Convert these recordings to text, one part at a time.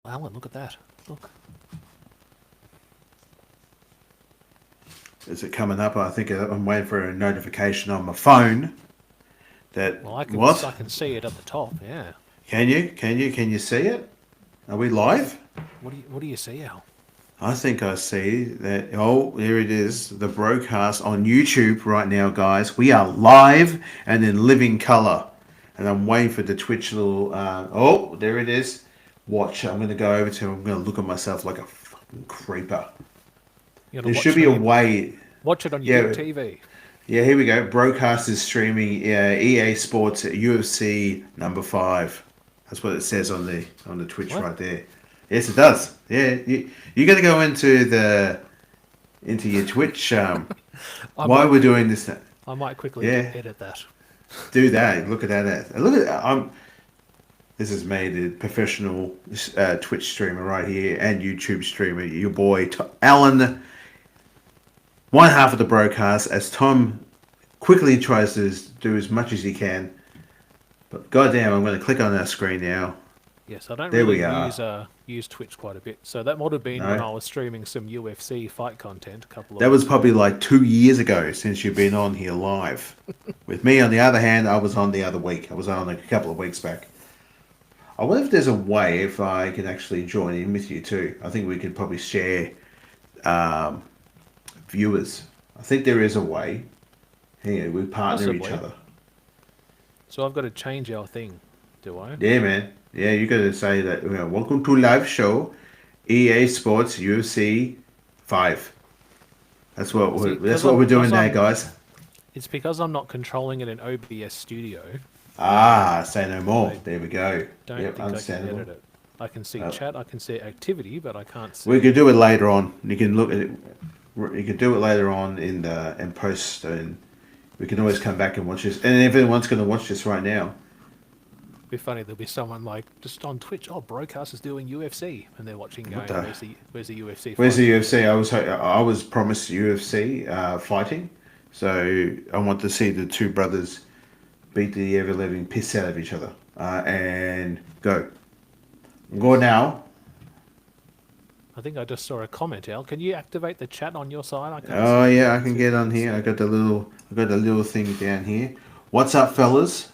Alan, look at that. Look. Is it coming up? I think I'm waiting for a notification on my phone. That Well, I what? can see it at the top. Yeah. Can you? Can you see it? Are we live? What do you see, Al? I think I see that. Oh, there it is. The broadcast on YouTube right now, guys. We are live and in living color. And I'm waiting for the Twitch little. Oh, there it is. Watch. I'm going to go over to. I'm going to look at myself like a fucking creeper. You gotta There watch should it be on a your way. watch it on your Yeah, big TV. yeah. Here we go. BroKast is streaming EA Sports UFC number 5. That's what it says on the Twitch What? right there. Yes, it does. Yeah, you got to go into your Twitch. I Why might we're doing this? I might quickly Yeah, edit that. do that. Look at that. Look at This is me, the professional Twitch streamer right here and YouTube streamer. Your boy Alan, one half of the broadcast, as Thom quickly tries to do as much as he can. But goddamn, I'm going to click on our screen now. Yes, I don't There really we are. use Twitch quite a bit. So that might have been when No, I was streaming some UFC fight content a couple of that was weeks probably ago. like 2 years ago since you've been on here live. With me, on the other hand, I was on the other week. I was on a couple of weeks back. I wonder if there's a way if I can actually join in with you too. I think we could probably share um, viewers. I think there is a way. Here, we partner each Possibly. other. So I've got to change our thing, do I? Yeah, man. Yeah, you got to say that. Welcome to live show, EA Sports UFC 5. See, That's what we're doing because now, guys. it's because I'm not controlling it in OBS Studio. Say no more. I There we go. don't Yep, think I can understandable. edit it. I can see Uh, chat, I can see activity, but I can't we see. could do it later on. You can look at it. You could do it later on in post, and we can always come back and watch this. And if anyone's going to watch this right now, It'd be funny. There'll be someone like just on Twitch. Oh, BroKast is doing UFC, and they're watching, what going, the? where's the UFC Where's fight?" the UFC? I was promised UFC fighting, so I want to see the two brothers beat the ever living piss out of each other. And go Yes. now. I think I just saw a comment, Al. Can you activate the chat on your side? I can't Oh see yeah, I anything can to get on here. say. I got the little thing down here. What's up, fellas?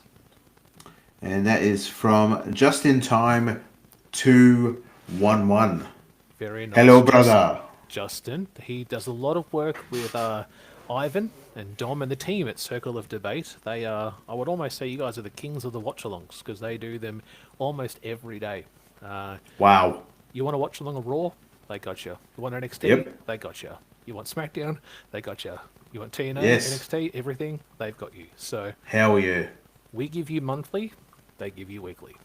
And that is from Just in Time 211. Very nice. Hello, brother. Justin. He does a lot of work with Ivan and Dom and the team at Circle of Debate. They are, I would almost say you guys are the kings of the watch-alongs because they do them almost every day. Uh, Wow. you want to watch along a Raw? They got you. You want NXT? Yep. They got you. You want SmackDown? They got you. You want TNA, Yes. NXT, everything? They've got you. So Hell yeah. we give you monthly, they give you weekly.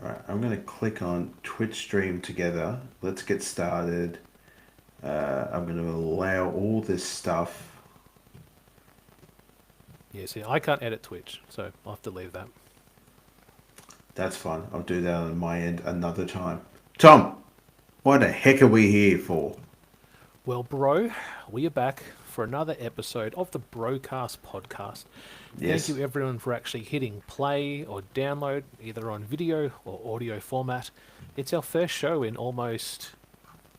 All right, I'm going to click on Twitch stream together. Let's get started. I'm going to allow all this stuff. Yeah, see, I can't edit Twitch, so I'll have to leave that. That's fine. I'll do that on my end another time. Thom, what the heck are we here for? Well, bro, we are back for another episode of the BroKast Podcast. Yes. Thank you, everyone, for actually hitting play or download, either on video or audio format. It's our first show in almost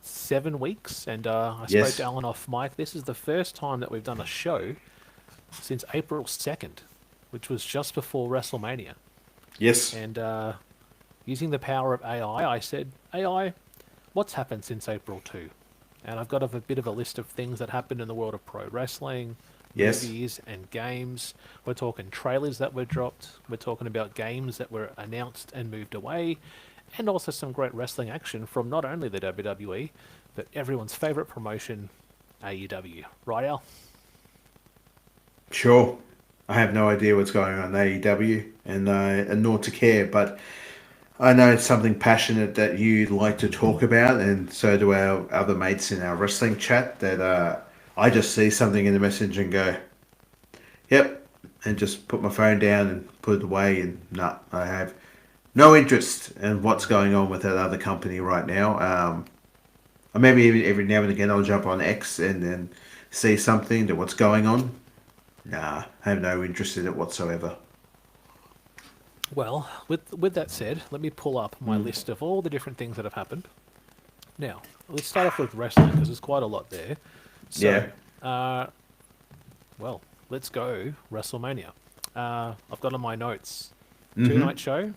7 weeks, and I spoke Yes. to Alan off mic. This is the first time that we've done a show since April 2nd, which was just before WrestleMania. Yes. And using the power of AI, I said, AI, what's happened since April 2? And I've got a bit of a list of things that happened in the world of pro wrestling, Yes. movies, and games. We're talking trailers that were dropped. We're talking about games that were announced and moved away. And also some great wrestling action from not only the WWE, but everyone's favorite promotion, AEW. Right, Al? Sure. I have no idea what's going on in AEW and nor to care, but I know it's something passionate that you like to talk about, and so do our other mates in our wrestling chat. That I just see something in the message and go, "Yep," and just put my phone down and put it away. And nah, I have no interest in what's going on with that other company right now. Or maybe even every now and again I'll jump on X and then see something to what's going on. Nah, I have no interest in it whatsoever. Well, with that said, let me pull up my list of all the different things that have happened. Now, let's start off with wrestling because there's quite a lot there. Yeah. So, well, let's go WrestleMania. I've got on my notes two-night show.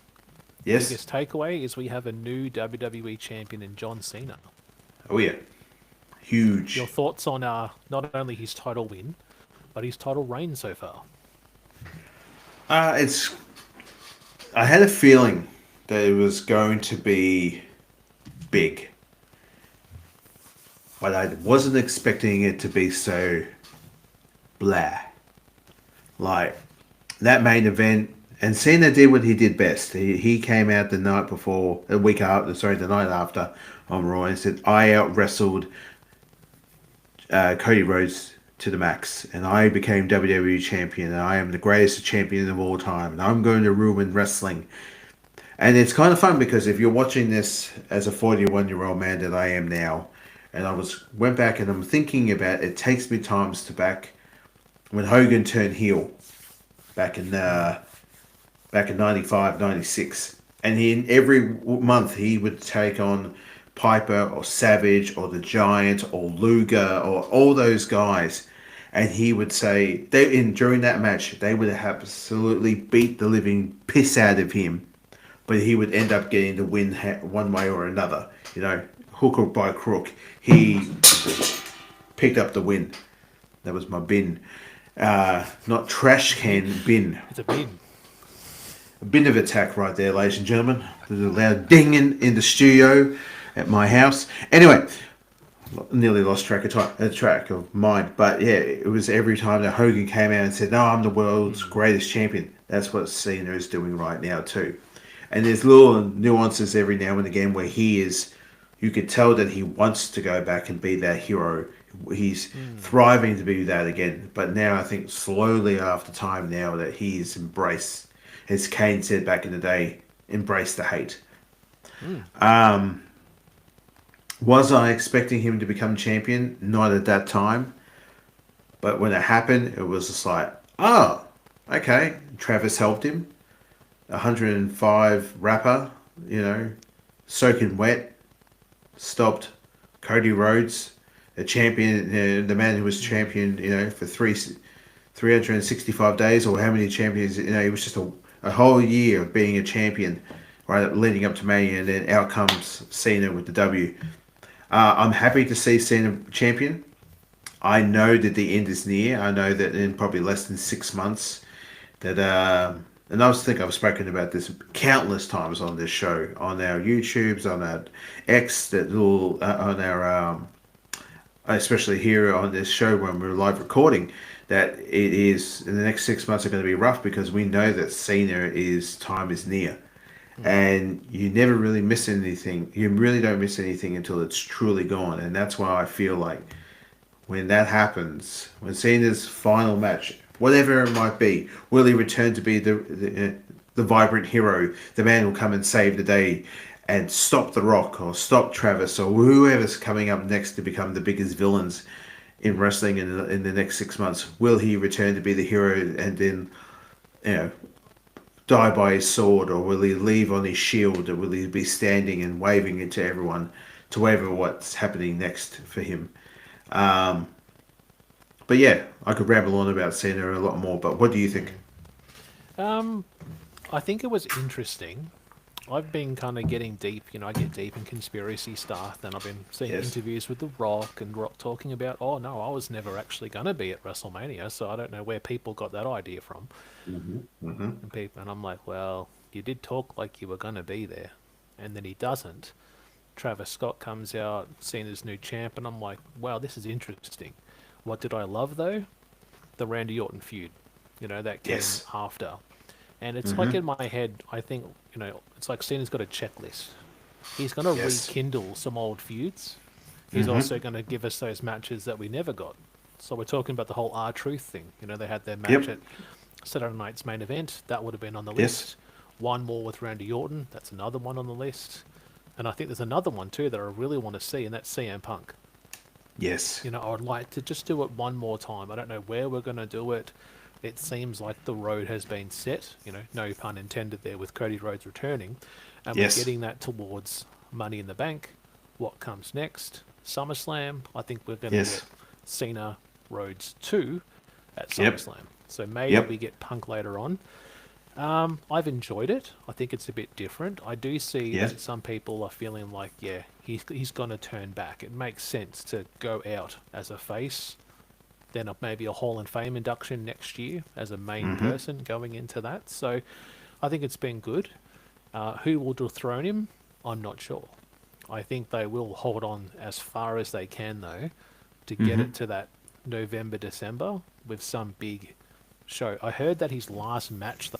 Yes. Biggest takeaway is we have a new WWE champion in John Cena. Oh yeah. Your Huge. thoughts on not only his title win, but his title reign so far? It's. I had a feeling that it was going to be big, but I wasn't expecting it to be so blah. Like that main event, and Cena did what he did best. He came out the night before, a week after, sorry, the night after on Raw and said, "I out wrestled Cody Rhodes to the max, and I became WWE champion, and I am the greatest champion of all time, and I'm going to ruin wrestling." And it's kind of fun because if you're watching this as a 41-year-old man that I am now, and went back and I'm thinking about it takes me times to back when Hogan turned heel back in 95, 96. And in every month he would take on Piper or Savage or the Giant or Luger or all those guys. And he would say, during that match, they would have absolutely beat the living piss out of him. But he would end up getting the win one way or another. You know, hook or by crook, he picked up the win. That was my bin. Not trash can, bin. It's a bin. A bin of attack right there, ladies and gentlemen. There's a loud dinging in the studio at my house. Anyway, nearly lost track of mine. But yeah, it was every time that Hogan came out and said, "No, I'm the world's greatest champion." That's what Cena is doing right now too. And there's little nuances every now and again where you could tell that he wants to go back and be that hero. He's thriving to be that again. But now I think slowly after time now that he's embraced, as Kane said back in the day, embrace the hate. Was I expecting him to become champion? Not at that time. But when it happened, it was just like, oh, okay. Travis helped him. 105 rapper, soaking wet, stopped Cody Rhodes, a champion, the man who was champion, for 365 days, or how many champions, it was just a whole year of being a champion, right, leading up to Mania, and then out comes Cena with the W. I'm happy to see Cena champion. I know that the end is near. I know that in probably less than 6 months that, and I think I've spoken about this countless times on this show, on our YouTubes, on our X, on our, especially here on this show when we're live recording, that it is, in the next 6 months are going to be rough because we know that time is near. And you never really miss anything. You really don't miss anything until it's truly gone. And that's why I feel like when that happens, when Cena's final match, whatever it might be, will he return to be the vibrant hero, the man who will come and save the day and stop The Rock or stop Travis or whoever's coming up next to become the biggest villains in wrestling in the next 6 months? Will he return to be the hero and then, die by his sword, or will he leave on his shield, or will he be standing and waving it to everyone to wave at what's happening next for him? But yeah, I could ramble on about Cena a lot more, but what do you think? I think it was interesting. I've been kind of getting deep, I get deep in conspiracy stuff, and I've been seeing Yes. interviews with The Rock and Rock talking about, oh no, I was never actually going to be at WrestleMania, so I don't know where people got that idea from. And I'm like, well, you did talk like you were going to be there, and then he doesn't. Travis Scott comes out, seen as new champ, and I'm like, wow, this is interesting. What did I love though? The Randy Orton feud, that came Yes. after. And it's like in my head, I think, it's like Cena's got a checklist. He's going to Yes. rekindle some old feuds. He's also going to give us those matches that we never got. So we're talking about the whole R-Truth thing. They had their match at Saturday night's main event. That would have been on the list. One more with Randy Orton. That's another one on the list. And I think there's another one too that I really want to see, and that's CM Punk. Yes. I would like to just do it one more time. I don't know where we're going to do it. it seems like the road has been set, no pun intended there, with Cody Rhodes returning, and we're Yes. getting that towards Money in the Bank. What comes next? SummerSlam. I think we're going to get Yes. Cena Rhodes 2 at Yep. SummerSlam. So maybe Yep. we get Punk later on. I've enjoyed it. I think it's a bit different. I do see Yes. that some people are feeling like, yeah, he's going to turn back. It makes sense to go out as a face, then maybe a Hall of Fame induction next year as a main Mm-hmm. person going into that. So I think it's been good. Who will dethrone him? I'm not sure. I think they will hold on as far as they can, though, to get Mm-hmm. it to that November, December with some big show. I heard that his last match.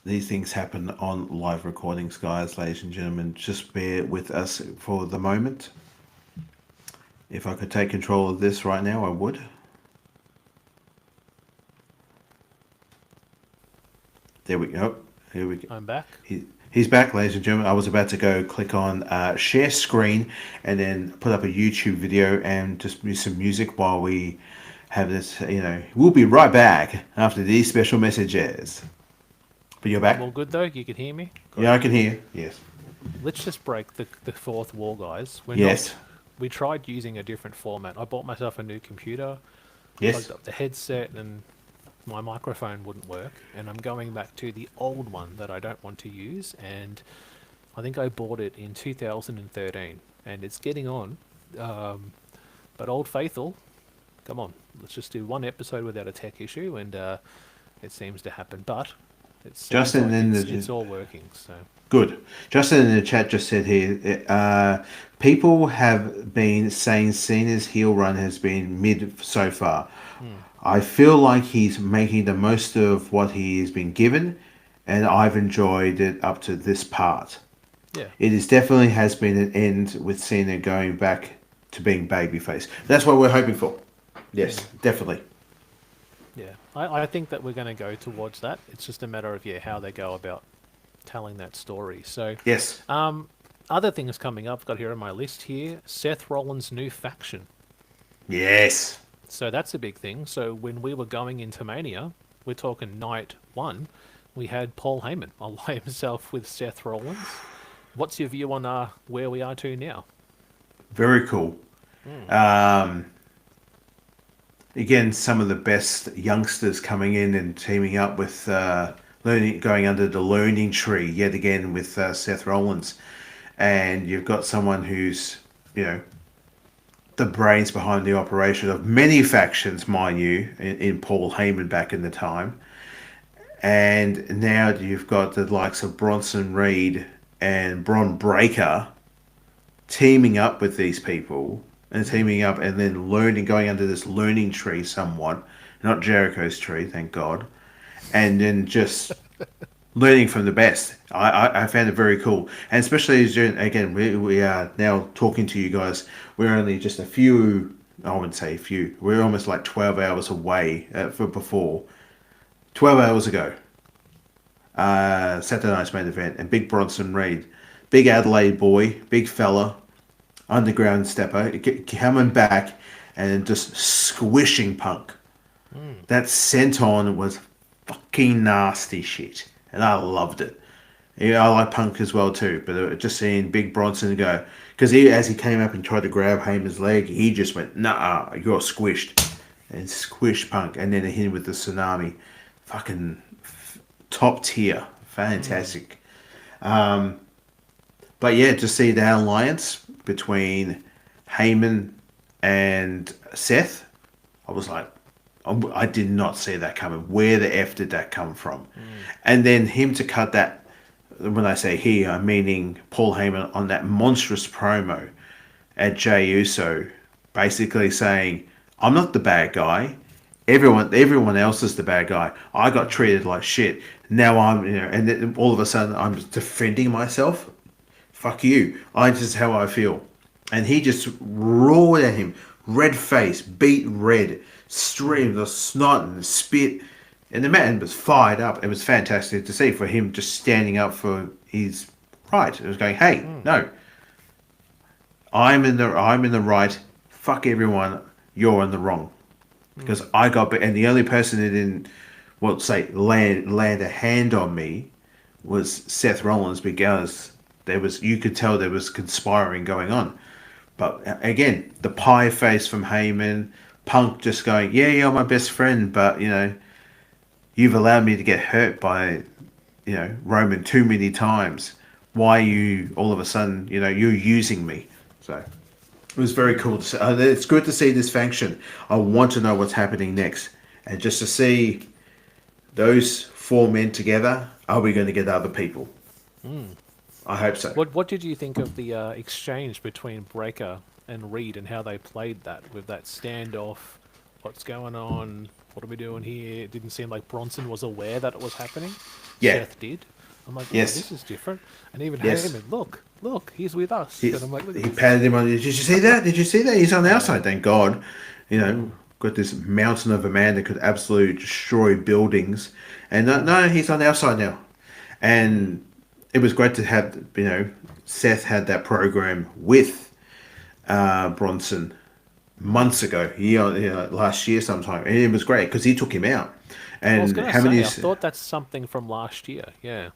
These things happen on live recordings, guys, ladies and gentlemen. Just bear with us for the moment. If I could take control of this right now, I would. There we go. Here we go. I'm back. He's back, ladies and gentlemen. I was about to go click on share screen and then put up a YouTube video and just use some music while we have this. We'll be right back after these special messages. But you're I'm back? all good, though. You can hear me? Yeah, Great. I can hear. Yes. Let's just break the fourth wall, guys. Yes. We tried using a different format. I bought myself a new computer, Yes. plugged up the headset, and my microphone wouldn't work. And I'm going back to the old one that I don't want to use. And I think I bought it in 2013, and it's getting on. But Old Faithful, come on, let's just do one episode without a tech issue, and it seems to happen. But it seems Justin like in it's the all working. So Good. Justin in the chat just said here, people have been saying Cena's heel run has been mid so far. I feel like he's making the most of what he has been given, and I've enjoyed it up to this part. yeah, It is definitely has been an end with Cena going back to being babyface. That's what we're hoping for. Yes, definitely. yeah. I think that we're going to go towards that. It's just a matter of how they go about telling that story. So Yes. other things coming up, got here on my list here, Seth Rollins' new faction. Yes. So that's a big thing. So when we were going into Mania, we're talking night one, we had Paul Heyman ally himself with Seth Rollins. What's your view on where we are to now? Very cool. Again, some of the best youngsters coming in and teaming up with going under the learning tree yet again with Seth Rollins, and you've got someone who's the brains behind the operation of many factions, mind you, in Paul Heyman back in the time, and now you've got the likes of Bronson Reed and Bron Breakker teaming up with these people and teaming up and then going under this learning tree somewhat, not Jericho's tree, thank God, and then just learning from the best. I found it very cool, and especially as again we are now talking to you guys. We're only just a few. I wouldn't say a few. We're almost like 12 hours away for before. 12 hours ago, Saturday night's main event, and Big Bronson Reed, big Adelaide boy, big fella, underground stepper, coming back and just squishing Punk. That senton was fucking nasty shit, and I loved it. Yeah, I like Punk as well too, but just seeing Big Bronson go, because as he came up and tried to grab Heyman's leg, he just went, nah, you're squished, and squished Punk, and then hit him with the tsunami. Fucking top tier. Fantastic. But yeah, to see the alliance between Heyman and Seth, I was like, I did not see that coming. Where the F did that come from? And then him to cut that, when I say he, I'm meaning Paul Heyman on that monstrous promo at Jey Uso, basically saying, I'm not the bad guy. Everyone else is the bad guy. I got treated like shit. Now I'm, and then all of a sudden I'm defending myself. Fuck you. This is how I feel. And he just roared at him, red face, beat red, streamed the snot and the spit. And the man was fired up. It was fantastic to see for him just standing up for his right. It was going, hey, no, I'm in the right. Fuck everyone. You're in the wrong because I got and the only person who didn't, well, say land a hand on me was Seth Rollins because you could tell there was conspiring going on. But again, the pie face from Heyman, Punk just going, yeah, you're my best friend, but you've allowed me to get hurt by Roman too many times. Why are you all of a sudden you're using me? So it was very cool to see. It's good to see this faction. I want to know what's happening next, and just to see those four men together. Are we going to get other people? I hope so. What did you think of the exchange between Breaker and Reed and how they played that with that standoff? What's going on? What are we doing here? It didn't seem like Bronson was aware that it was happening. Yeah. Seth did. I'm like, Yes. this is different. And even Yes. Heyman, look, he's with us. He And I'm like, look at he this. patted him on. Did you see that? Did you see that? He's on the outside. Thank God. Got this mountain of a man that could absolutely destroy buildings, and no, he's on the outside now. And it was great to have Seth had that program with Bronson months ago, last year sometime, and it was great because he took him out. I was And going to how many say, I thought that's something from last year. Yeah.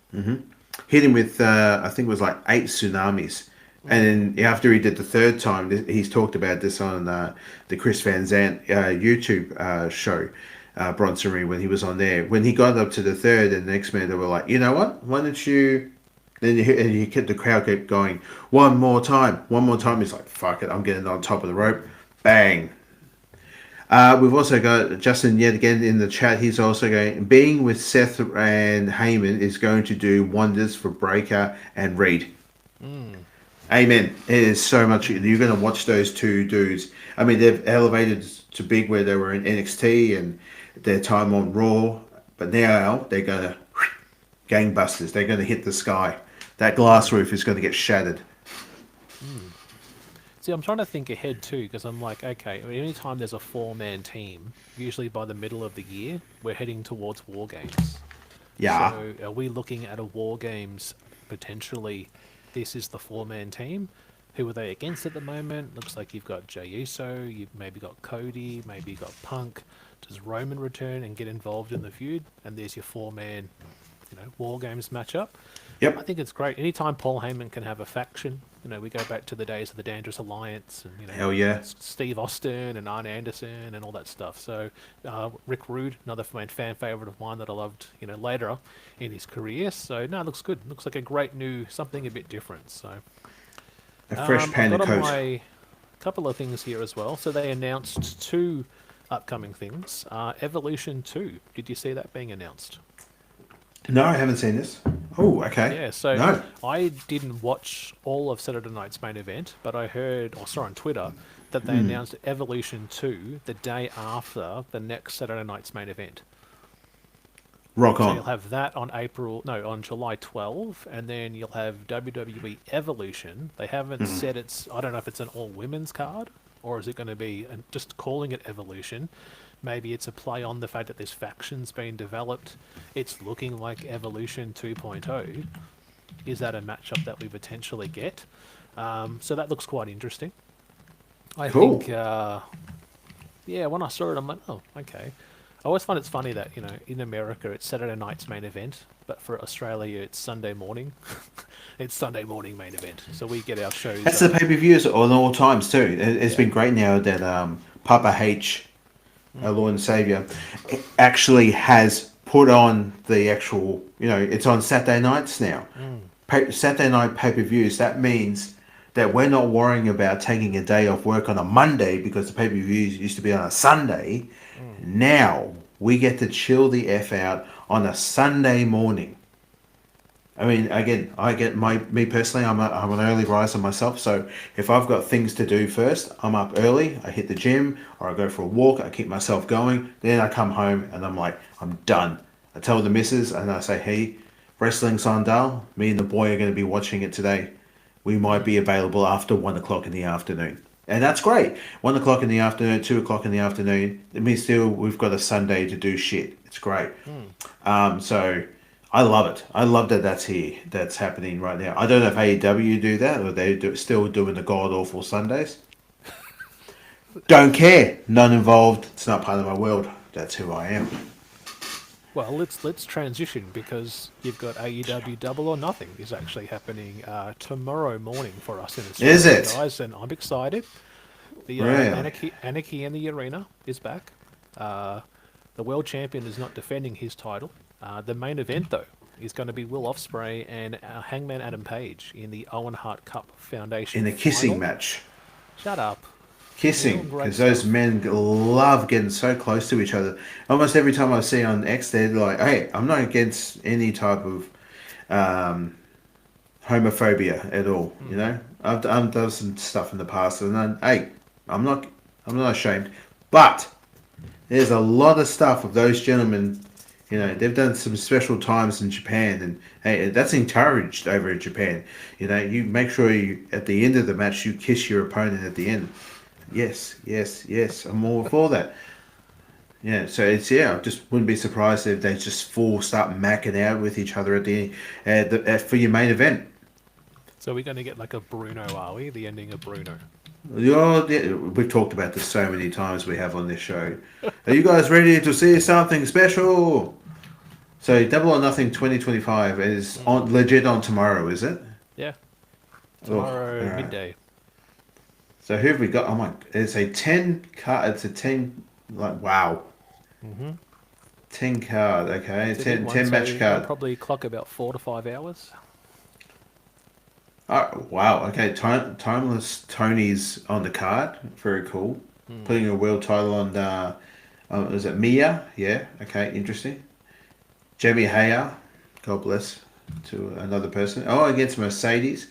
hit him with I think it was like 8 tsunamis. And then after he did the third time, he's talked about this on the Chris Van Zant YouTube show, Bronson Reed, when he was on there. When he got up to the third, and the next minute they were like, you know what? Why don't you? And he kept the crowd kept going. One more time. He's like, fuck it, I'm getting on top of the rope. Bang. We've also got Justin yet again in the chat. He's also going, being with Seth and Heyman is going to do wonders for Breaker and Reed. Amen. It is so much. You're going to watch those two dudes. I mean, they've elevated to big where they were in NXT and their time on Raw, but now they're going to gangbusters. They're going to hit the sky. That glass roof is going to get shattered. See, I'm trying to think ahead too, because I'm like, okay, anytime there's a 4-man team, usually by the middle of the year, we're heading towards War Games. Yeah. So are we looking at a War Games potentially? This is the 4-man team. Who are they against at the moment? Looks like you've got Jey Uso, you've maybe got Cody, maybe you've got Punk. Does Roman return and get involved in the feud? And there's your 4-man, War Games matchup. Yep. I think it's great. Anytime Paul Heyman can have a faction, we go back to the days of the Dangerous Alliance and, Hell yeah. Steve Austin and Arn Anderson and all that stuff. So Rick Rude, another fan favorite of mine that I loved, later in his career. So no, it looks good. Looks like a great new, something a bit different. So A fresh pan I've of got on coat. my couple of things here as well. So they announced 2 upcoming things. Evolution 2. Did you see that being announced? No, I haven't seen this. Oh, okay. Yeah, so No. I didn't watch all of Saturday Night's main event, but I heard or saw on Twitter that they announced Evolution 2 the day after the next Saturday Night's main event. Rock So on. you'll have that on July 12, and then you'll have WWE Evolution. They haven't said I don't know if it's an all-women's card, or is it going to be just calling it Evolution. Maybe it's a play on the fact that this faction's been developed. It's looking like Evolution 2.0. Is that a matchup that we potentially get? So that looks quite interesting. I Cool. think, when I saw it, I'm like, oh, okay. I always find it's funny that, in America it's Saturday night's main event, but for Australia it's Sunday morning. It's Sunday morning main event. So we get our shows. That's the pay-per-views on all times too. It's been great now that Papa H, our Lord and Savior, actually has put on the actual, it's on Saturday nights now. Saturday night pay-per-views. That means that we're not worrying about taking a day off work on a Monday because the pay-per-views used to be on a Sunday. Now we get to chill the F out on a Sunday morning. I mean, again, me personally, I'm an early riser myself. So if I've got things to do first, I'm up early. I hit the gym or I go for a walk. I keep myself going. Then I come home and I'm like, I'm done. I tell the missus and I say, hey, Wrestling Sandal, me and the boy are going to be watching it today. We might be available after 1 o'clock in the afternoon. And that's great. 1 o'clock in the afternoon, 2 o'clock in the afternoon. It means still we've got a Sunday to do shit. It's great. So I love it. I love that that's here. That's happening right now. I don't know if AEW do that or still doing the god awful Sundays. Don't care. Not involved. It's not part of my world. That's who I am. Well, let's transition because you've got AEW Double or Nothing is actually happening tomorrow morning for us in Is Australia, it? guys, and I'm excited. The Really? Anarchy in the Arena is back. The world champion is not defending his title. The main event, though, is going to be Will Ospreay and Hangman Adam Page in the Owen Hart Cup Foundation In a kissing final. match. Shut up. Kissing. Great Because those stuff. men love getting so close to each other. Almost every time I see on X, they're like, hey, I'm not against any type of homophobia at all. You know, I've done some stuff in the past, and then, hey, I'm not ashamed. But there's a lot of stuff of those gentlemen. You know, they've done some special times in Japan, and hey, that's encouraged over in Japan. You know, you make sure you at the end of the match you kiss your opponent at the end. Yes, yes, yes. I'm all for that. Yeah, so it's I just wouldn't be surprised if they just full start macking out with each other for your main event. So we're going to get like a Bruno, are we? The ending of Bruno. We've talked about this so many times we have on this show. Are you guys ready to see something special? So Double or Nothing 2025 is legit on tomorrow, is it? Yeah. Oh, Tomorrow alright. midday. So who have we got? Oh my! It's a 10 card. It's a 10. Like wow. 10 card. Okay, It's a 10, big one, 10 so match it'll card. probably clock about 4 to 5 hours. Oh, wow. Okay, Timeless Tony's on the card. Very cool. Putting a world title on. Is it Mia? Yeah. Okay, interesting. Jamie Hayer. God bless to another person. Oh, against Mercedes.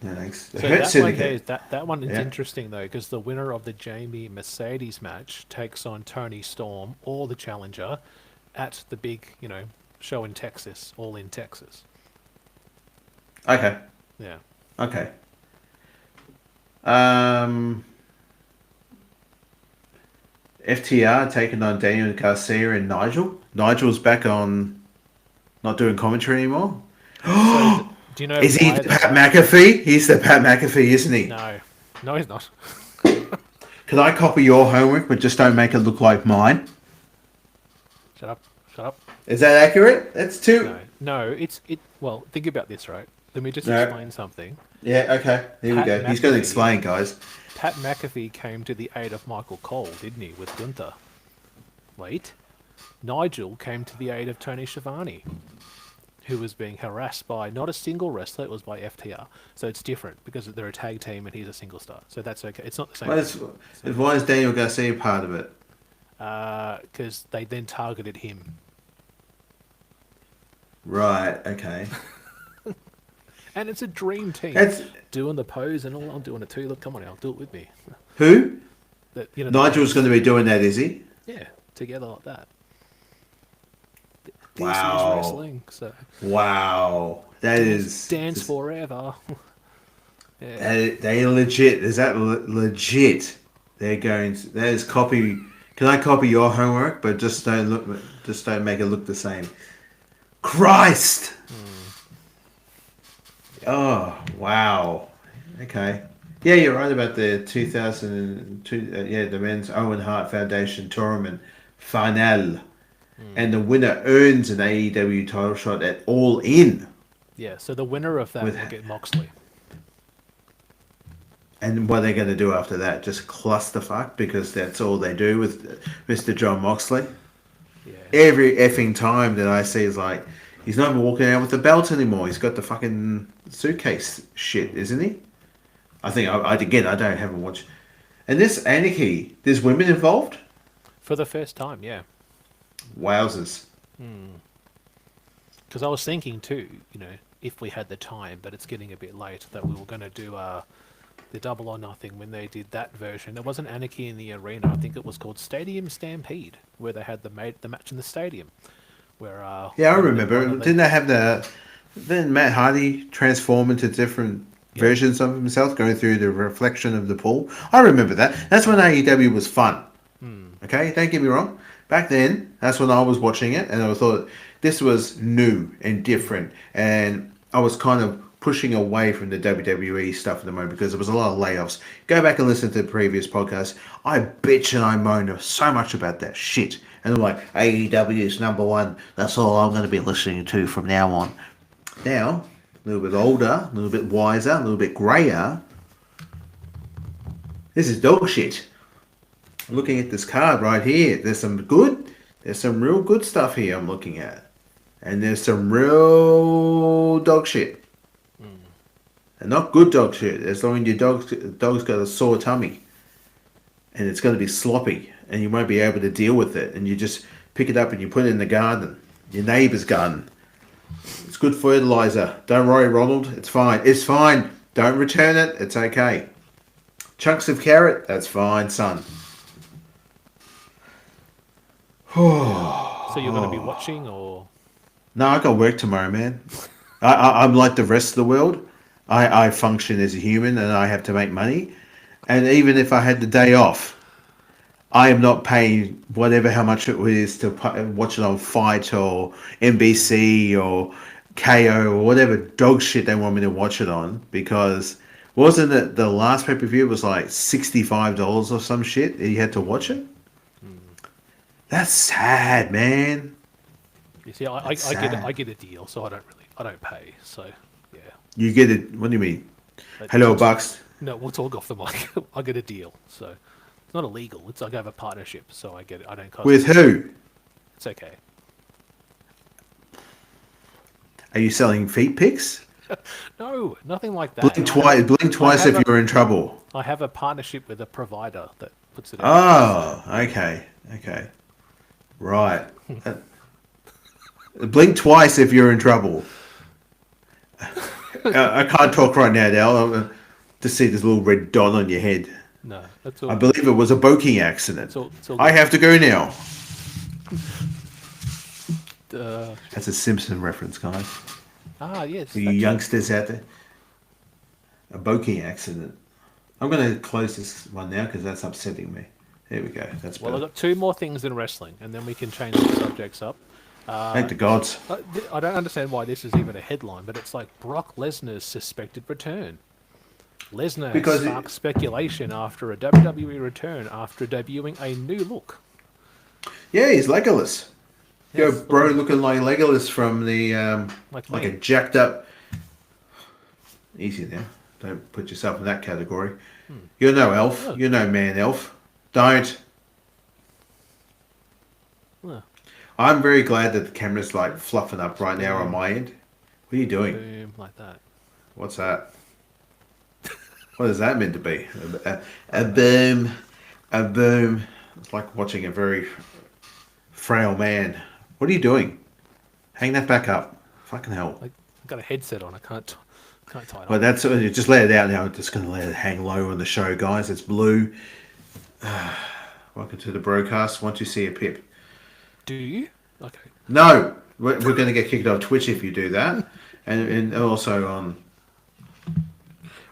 No, thanks. So Hurt Syndicate. that one is Yeah. interesting though, because the winner of the Jamie Mercedes match takes on Tony Storm or the challenger at the big, show in Texas, all in Texas. Okay. Yeah. Okay. Um, FTR taking on Daniel Garcia and Nigel. Nigel's back on, not doing commentary anymore. So do you know Is he why? the Pat McAfee? He's the Pat McAfee, isn't he? No, he's not. Can I copy your homework, but just don't make it look like mine? Shut up. Shut up. Is that accurate? That's two. No. Well, think about this, right? Let me just No. explain something. Yeah. Okay. Here we Pat go. He's going to McAfee. explain, guys. Pat McAfee came to the aid of Michael Cole, didn't he, with Gunther? Wait. Nigel came to the aid of Tony Schiavone, who was being harassed by not a single wrestler, it was by FTR. So it's different because they're a tag team and he's a single star. So that's okay. It's not the same. Why is Daniel Garcia part of it? Because they then targeted him. Right. Okay. And it's a dream team. That's Doing the pose and all. I'm doing it too. Look, come on now, do it with me. who? The Nigel's pose. going to be doing that, is he? Yeah, together like that. This Wow. is wrestling. So Wow. That is dance forever. Yeah. They legit. Is that legit? They're going. That is copy. Can I copy your homework? But just don't look. Just don't make it look the same. Christ. Oh wow. Okay. Yeah, you're right about the 2002. Yeah, the men's Owen Hart Foundation tournament final, and the winner earns an AEW title shot at All In. Yeah, so the winner of that will get Moxley. And what are they going to do after that? Just clusterfuck because that's all they do with Mr. John Moxley. Yeah. Every effing time that I see is like, he's not even walking out with the belt anymore. He's got the fucking suitcase shit, isn't he? I think, I haven't watched. And this Anarchy, there's women involved? For the first time, yeah. Wowzers. Because I was thinking too, if we had the time, but it's getting a bit late, that we were going to do the Double or Nothing when they did that version. It wasn't Anarchy in the Arena. I think it was called Stadium Stampede, where they had the match in the stadium. Where Yeah, I remember. Didn't Matt Hardy transform into different versions of himself, going through the reflection of the pool? I remember that. That's when AEW was fun. Okay, don't get me wrong. Back then, that's when I was watching it, and I thought this was new and different, and I was kind of pushing away from the WWE stuff at the moment because there was a lot of layoffs. Go back and listen to the previous podcast. I bitch and I moan so much about that shit. And I'm like, AEW is number one. That's all I'm going to be listening to from now on. Now, a little bit older, a little bit wiser, a little bit grayer. This is dog shit. Looking at this card right here, there's some real good stuff here I'm looking at. And there's some real dog shit. And not good dog shit. As long as your dog's got a sore tummy. And it's going to be sloppy. And you won't be able to deal with it. And you just pick it up and you put it in the garden. Your neighbour's garden. It's good fertilizer. Don't worry, Ronald. It's fine. It's fine. Don't return it. It's okay. Chunks of carrot. That's fine, son. So you're going to be watching, or? No, I got work tomorrow, man. I'm like the rest of the world. I function as a human and I have to make money. And even if I had the day off, I am not paying how much it is to watch it on Fight or NBC or KO or whatever dog shit they want me to watch it on. Because wasn't it the last pay-per-view was like $65 or some shit and you had to watch it? That's sad, man. You see, I get a deal, so I don't pay. So yeah. You get it. What do you mean? But Hello, Bucks. No, we'll talk off the mic. I get a deal, so it's not illegal. It's like I have a partnership, so I get it. I don't cost. With who? It's okay. Are you selling feet pics? No, nothing like that. Blink twice if you're in trouble. I have a partnership with a provider that puts it. Oh, okay. Right. Blink twice if you're in trouble. I can't talk right now, Dal. To see this little red dot on your head. No, that's all. I believe it was a boking accident. It's all I have to go now. Uh, That's a Simpson reference, guys. Yes. For you youngsters out there. A boking accident. I'm going to close this one now because that's upsetting me. There we go. That's better. Well, I've got two more things in wrestling, and then we can change the subjects up. Thank the gods. I don't understand why this is even a headline, but it's like Brock Lesnar's suspected return. Lesnar sparked speculation after a WWE return after debuting a new look. Yeah, he's Legolas. Yes. Yo, bro, looking like Legolas from the like a jacked up. Easy now. Don't put yourself in that category. You're no elf. Oh. You're no man elf. Don't. Oh. I'm very glad that the camera's like fluffing up right now on my end. What are you doing? Boom, like that. What's that? What is that meant to be? A boom. A boom. It's like watching a very frail man. What are you doing? Hang that back up. Fucking hell. I've got a headset on. I can't tie it Well, on. that's just let it out now. I'm just going to let it hang low on the show, guys. It's Blue. Welcome to the BroKast. Want to see a pip? Do you? Okay. No, we're going to get kicked off Twitch if you do that, and also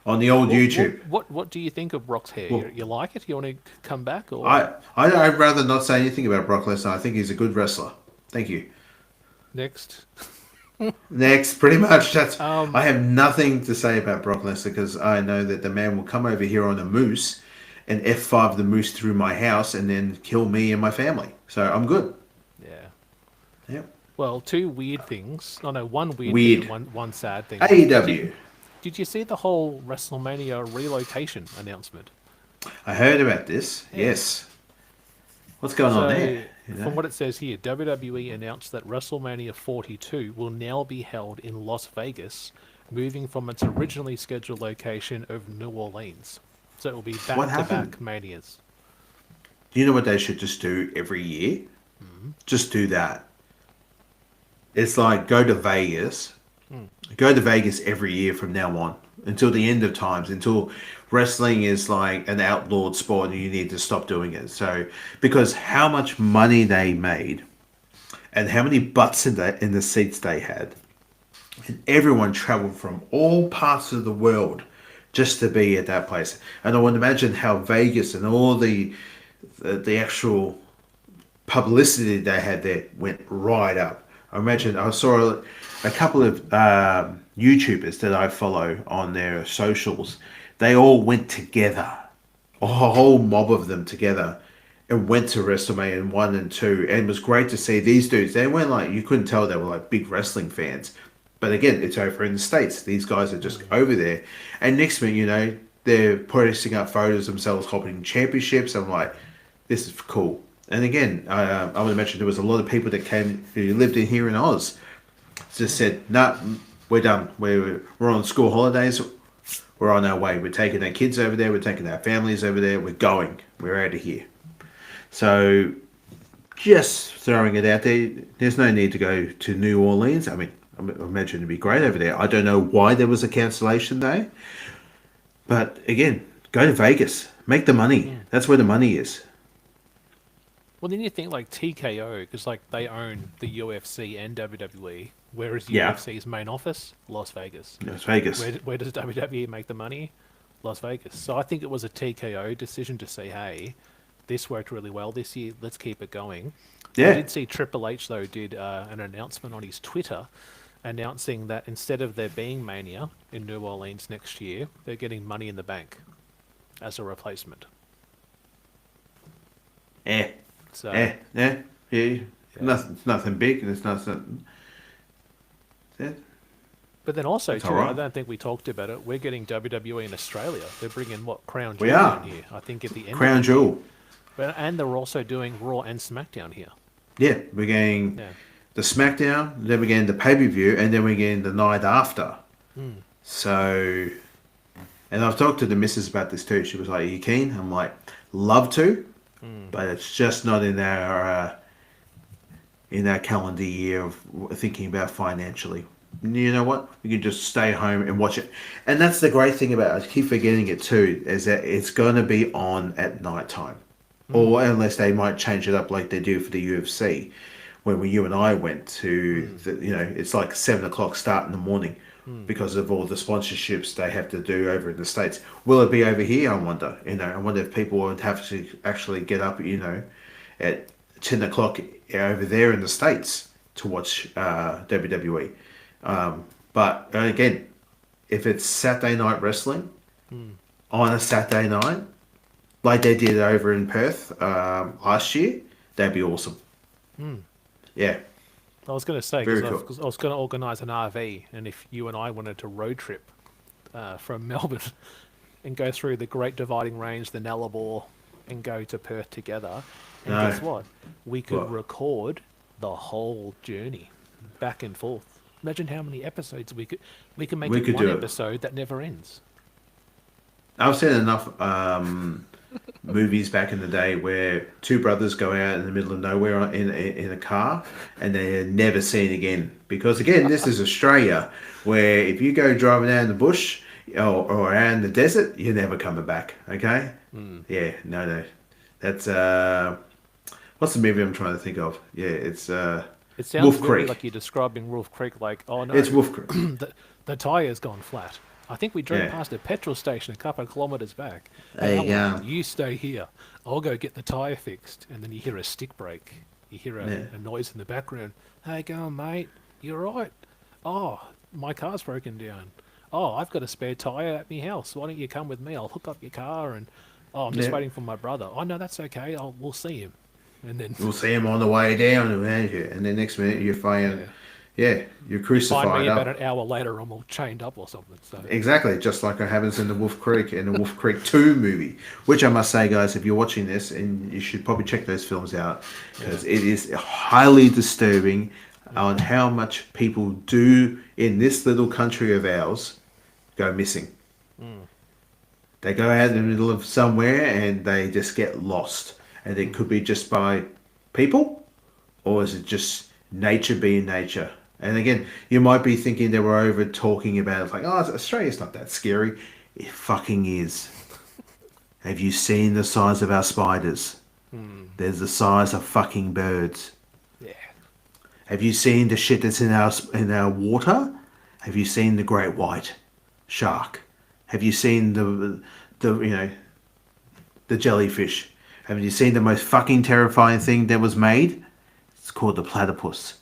on the old YouTube. What do you think of Brock's hair? Well- You like it? You want to come back? Or I'd rather not say anything about Brock Lesnar. I think he's a good wrestler. Thank you. next? Next, pretty much. That's. Um, I have nothing to say about Brock Lesnar because I know that the man will come over here on a moose and F5 the moose through my house and then kill me and my family. So I'm good. Yeah. Yep. Well, two weird things. Oh no, one weird thing and one sad thing. AEW. Did you see the whole WrestleMania relocation announcement? I heard about this. Yeah. Yes. What's going on there? You know? From what it says here, WWE announced that WrestleMania 42 will now be held in Las Vegas, moving from its originally scheduled location of New Orleans. So it will be back-to-back Manias. Do you know what they should just do every year? Mm-hmm. Just do that. It's like go to Vegas. Go to Vegas every year from now on until the end of times, until wrestling is like an outlawed sport and you need to stop doing it. So, because how much money they made and how many butts in the seats they had, and everyone traveled from all parts of the world just to be at that place. And I would imagine how Vegas and all the actual publicity they had there went right up. I imagine I saw a couple of YouTubers that I follow on their socials. They all went together, a whole mob of them together, and went to WrestleMania 1 and 2. And it was great to see these dudes. They weren't like, you couldn't tell they were like big wrestling fans. But again, it's over in the States. These guys are just over there. And next minute, you know, they're posting up photos of themselves holding championships. I'm like, this is cool. And again, I would imagine there was a lot of people that came who lived in here in Oz. Just said, nah, we're done. We're on school holidays. We're on our way. We're taking our kids over there. We're taking our families over there. We're going. We're out of here. So just throwing it out there, there's no need to go to New Orleans. I mean, I imagine it'd be great over there. I don't know why there was a cancellation day. But again, go to Vegas. Make the money. Yeah. That's where the money is. Well, then you think like TKO, because like they own the UFC and WWE, whereas UFC's main office, Las Vegas. Las Vegas. Where does WWE make the money? Las Vegas. So I think it was a TKO decision to say, hey, this worked really well this year, let's keep it going. Yeah. I did see Triple H, though, did an announcement on his Twitter announcing that instead of there being Mania in New Orleans next year, they're getting Money in the Bank as a replacement. Yeah. So, yeah. Nothing big, and it's nothing. Yeah. But then also, too, right. I don't think we talked about it. We're getting WWE in Australia. They're bringing Crown Jewel We are. in here. I think at the end. Crown Jewel. And they're also doing Raw and SmackDown here. Yeah, we're getting the SmackDown, then we're getting the pay-per-view, and then we're getting the night after. So, and I've talked to the missus about this too. She was like, "Are you keen?" I'm like, "Love to." But it's just not in our calendar year of thinking about financially. You know what? We can just stay home and watch it. And that's the great thing about it. I keep forgetting it too, is that it's going to be on at night time. Or unless they might change it up like they do for the UFC. When you and I went to, it's like 7 o'clock start in the morning because of all the sponsorships they have to do over in the States. Will it be over here? I wonder. I wonder if people would have to actually get up, at 10 o'clock over there in the States to watch WWE. But again, if it's Saturday night wrestling on a Saturday night, like they did over in Perth last year, that'd be awesome. Yeah. I was going to say, Very because I was going to organise an RV, and if you and I wanted to road trip from Melbourne and go through the Great Dividing Range, the Nullarbor, and go to Perth together, and guess what? We could record the whole journey, back and forth. Imagine how many episodes we could make one episode that never ends. I've seen enough movies back in the day where two brothers go out in the middle of nowhere in a car and they're never seen again. Because again, this is Australia, where if you go driving out in the bush or out in the desert, you're never coming back. Okay? Yeah, no. That's what's the movie I'm trying to think of? Yeah, it's it sounds Wolf really Creek. like you're describing Wolf Creek. Like, oh no, it's Wolf Creek. the tire's gone flat. I think we drove past a petrol station a couple of kilometres back. There you go. You stay here. I'll go get the tyre fixed. And then you hear a stick break. You hear a noise in the background. Hey, going, mate? You all right? Oh, my car's broken down. Oh, I've got a spare tyre at my house. Why don't you come with me? I'll hook up your car. And I'm just waiting for my brother. Oh, no, that's okay. We'll see him. And then we'll see him on the way down. And then next minute you're finding... Yeah, you're crucified. Find me about an hour later, I'm all chained up or something. So. Exactly, just like it happens in the Wolf Creek and the Wolf Creek 2 movie, which I must say, guys, if you're watching this, and you should probably check those films out, because it is highly disturbing on how much people do in this little country of ours go missing. They go out in the middle of somewhere and they just get lost. And it could be just by people, or is it just nature being nature? And again, you might be thinking they were over talking about it. It's like, oh, Australia's not that scary. It fucking is. Have you seen the size of our spiders? There's the size of fucking birds. Yeah. Have you seen the shit that's in our water? Have you seen the great white shark? Have you seen the jellyfish? Have you seen the most fucking terrifying thing that was made? It's called the platypus.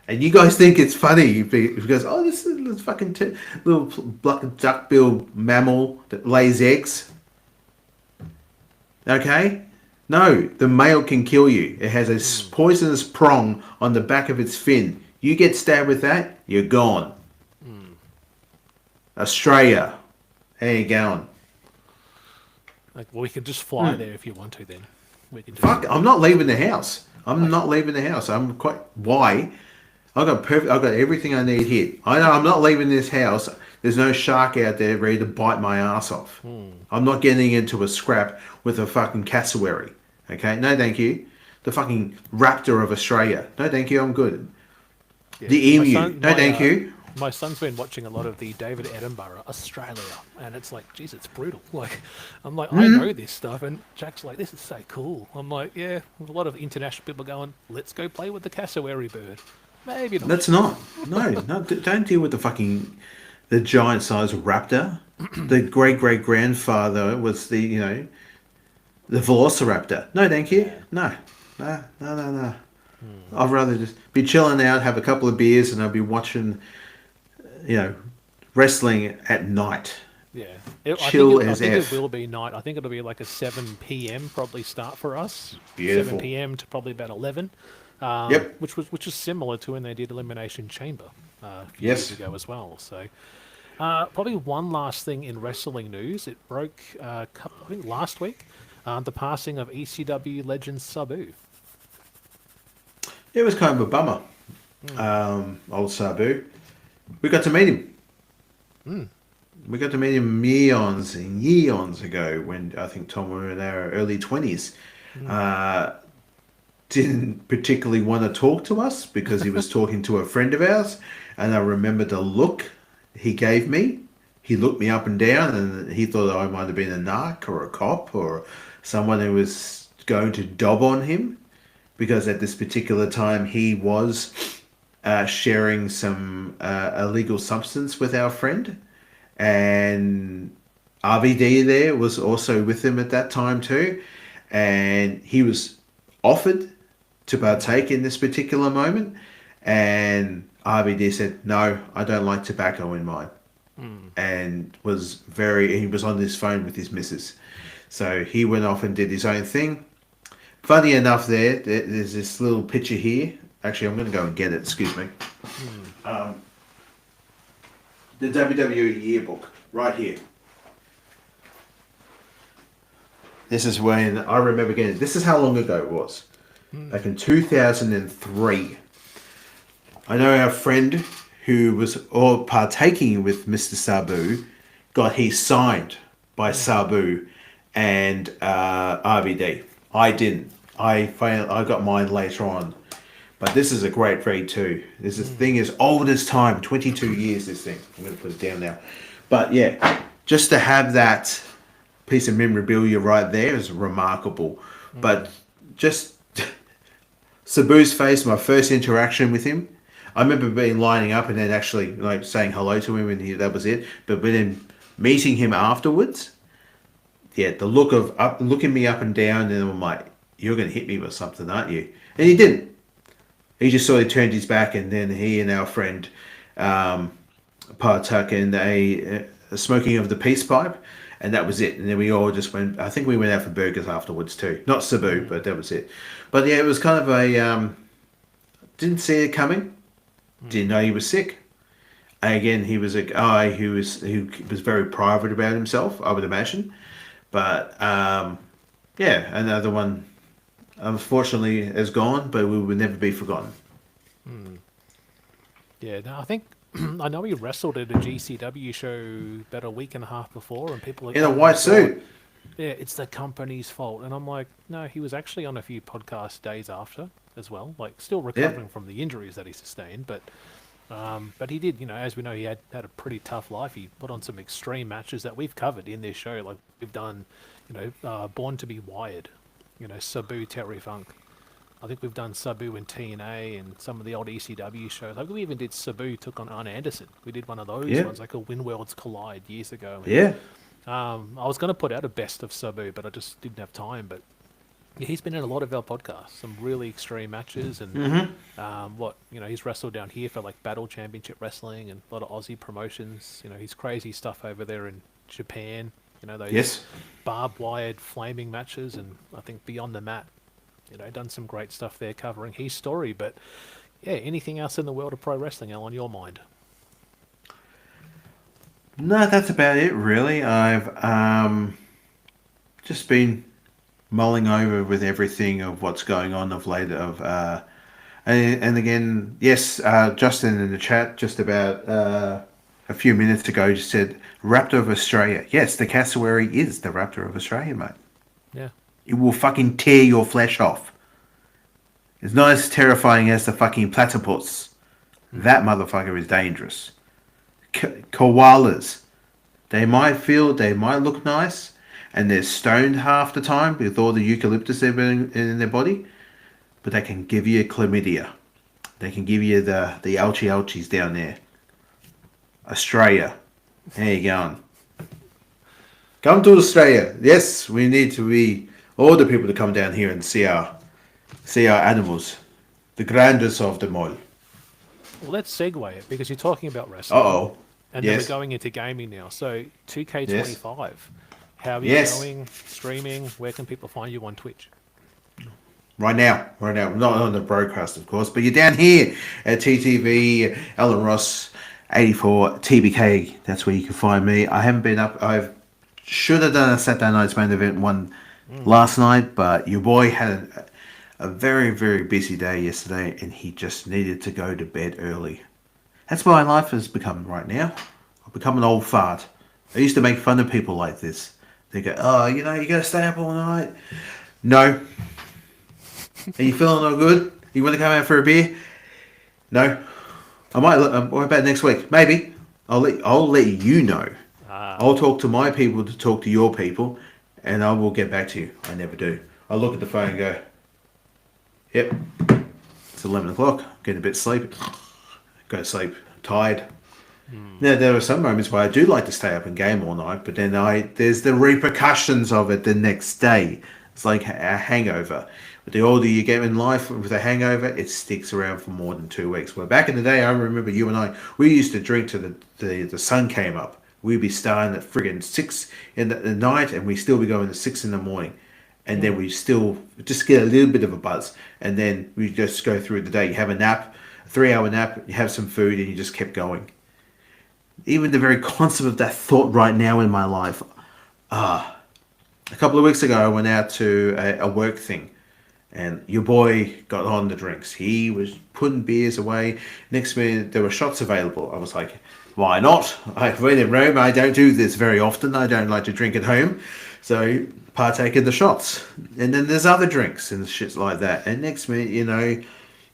And you guys think it's funny because, oh, this is this fucking little duck-bill mammal that lays eggs. Okay? No, the male can kill you. It has a poisonous prong on the back of its fin. You get stabbed with that, you're gone. Australia. How you going? Like, well, we could just fly there if you want to. Then we can. Just... Fuck! I'm not leaving the house. I'm not leaving the house. I'm quite. Why? I've got everything I need here. I know I'm not leaving this house. There's no shark out there ready to bite my ass off. I'm not getting into a scrap with a fucking cassowary. Okay? No, thank you. The fucking raptor of Australia. No, thank you. I'm good. Yeah. The emu. No, thank you. My son's been watching a lot of the David Attenborough Australia, and it's like, geez, it's brutal. Like, I'm like, I know this stuff, and Jack's like, this is so cool. I'm like, yeah. A lot of international people going, let's go play with the cassowary bird. Maybe not. That's not. No, don't deal with the giant-sized raptor. The great-great-grandfather was the velociraptor. No, thank you. No. I'd rather just be chilling out, have a couple of beers, and I'll be watching, wrestling at night. Yeah. I think it will be night. I think it'll be like a 7 p.m. probably start for us. Beautiful. 7 p.m. to probably about 11. Yep. Which is similar to when they did Elimination Chamber a few years ago as well. So probably one last thing in wrestling news. It broke I think last week, the passing of ECW legend Sabu. It was kind of a bummer. Old Sabu. We got to meet him. We got to meet him eons and eons ago when I think Thom were in our early 20s. Didn't particularly want to talk to us because he was talking to a friend of ours. And I remember the look he gave me. He looked me up and down and he thought I might have been a narc or a cop or someone who was going to dob on him. Because at this particular time he was sharing some illegal substance with our friend. And RVD there was also with him at that time too. And he was offered to partake in this particular moment. And RVD said, no, I don't like tobacco in mine. And he was on his phone with his missus. So he went off and did his own thing. Funny enough there's this little picture here. Actually, I'm going to go and get it. Excuse me. The WWE yearbook, right here. This is when I remember getting it. This is how long ago it was. Back in 2003. I know our friend who was all partaking with Mr. Sabu got his signed by Sabu and RVD. I didn't. I got mine later on. But this is a great read too. This thing is old as time. 22 years, this thing. I'm going to put it down now. But yeah, just to have that piece of memorabilia right there is remarkable. But just Sabu's face, my first interaction with him, I remember lining up and then actually saying hello to him and that was it. But then meeting him afterwards, yeah, the look of looking me up and down, and I'm like, you're going to hit me with something, aren't you? And he didn't. He just sort of turned his back, and then he and our friend partook in a smoking of the peace pipe, and that was it. And then we all just went, I think we went out for burgers afterwards too. Not Sabu, but that was it. But yeah, it was kind of a, didn't see it coming. Didn't know he was sick. Again, he was a guy who was very private about himself, I would imagine. But yeah, another one unfortunately is gone, but we will never be forgotten. Yeah, no, I think I know he wrestled at a GCW show about a week and a half before, and people in a white suit. Yeah, it's the company's fault, and I'm like, no, he was actually on a few podcast days after as well, like still recovering from the injuries that he sustained, but he did, as we know, he had a pretty tough life. He put on some extreme matches that we've covered in this show, like we've done, Born to be Wired, Sabu, Terry Funk. I think we've done Sabu in TNA and some of the old ECW shows. Like we even did Sabu took on Arn Anderson. We did one of those ones, like a Win Worlds Collide years ago. Yeah. I was going to put out a best of Sabu, but I just didn't have time. But yeah, he's been in a lot of our podcasts, some really extreme matches, and he's wrestled down here for like Battle Championship Wrestling and a lot of Aussie promotions. His crazy stuff over there in Japan. Those Yes. barbed wired flaming matches, and I think Beyond the Mat. Done some great stuff there covering his story. But yeah, anything else in the world of pro wrestling, Al, on your mind? No, that's about it, really. I've just been mulling over with everything of what's going on of late. And again, yes, Justin in the chat just about a few minutes ago just said Raptor of Australia. Yes, the cassowary is the Raptor of Australia, mate. Yeah. It will fucking tear your flesh off. It's not as terrifying as the fucking platypus. That motherfucker is dangerous. Koalas. They might look nice, and they're stoned half the time with all the eucalyptus they've been in their body, but they can give you chlamydia. They can give you the ouchies down there. Australia. There you going. Come to Australia. Yes, we need to be all the people to come down here and see our animals. The grandest of them all. Well, let's segue it because you're talking about wrestling. Uh-oh. And Yes. then we're going into gaming now. So 2K25. How are you Yes. going? Streaming? Where can people find you on Twitch? Right now. Not on the BroKast, of course, but you're down here at TTV, Alan Ross, 84, TBK. That's where you can find me. I haven't been up. I should have done a Saturday night's main event one last night, but your boy had a very, very busy day yesterday, and he just needed to go to bed early. That's what my life has become right now. I've become an old fart. I used to make fun of people like this. They go, oh, you got to stay up all night. No. Are you feeling all good? You want to come out for a beer? No. I might. What about next week? Maybe. I'll let you know. I'll talk to my people to talk to your people, and I will get back to you. I never do. I look at the phone and go, yep, it's 11 o'clock. Getting a bit sleepy. Go to sleep. Tired. Now, there are some moments where I do like to stay up and game all night, but then there's the repercussions of it the next day. It's like a hangover. But the older you get in life with a hangover, it sticks around for more than 2 weeks. Well, back in the day, I remember you and I, we used to drink till the sun came up. We'd be starting at friggin' 6 in the night, and we'd still be going to 6 in the morning. And then we still just get a little bit of a buzz. And then we just go through the day. You have a nap, a 3-hour nap, you have some food, and you just kept going. Even the very concept of that thought right now in my life. A couple of weeks ago, I went out to a work thing. And your boy got on the drinks. He was putting beers away. Next minute, there were shots available. I was like, why not? I've been in Rome. I don't do this very often. I don't like to drink at home. So partake in the shots. And then there's other drinks and shit like that. And next minute,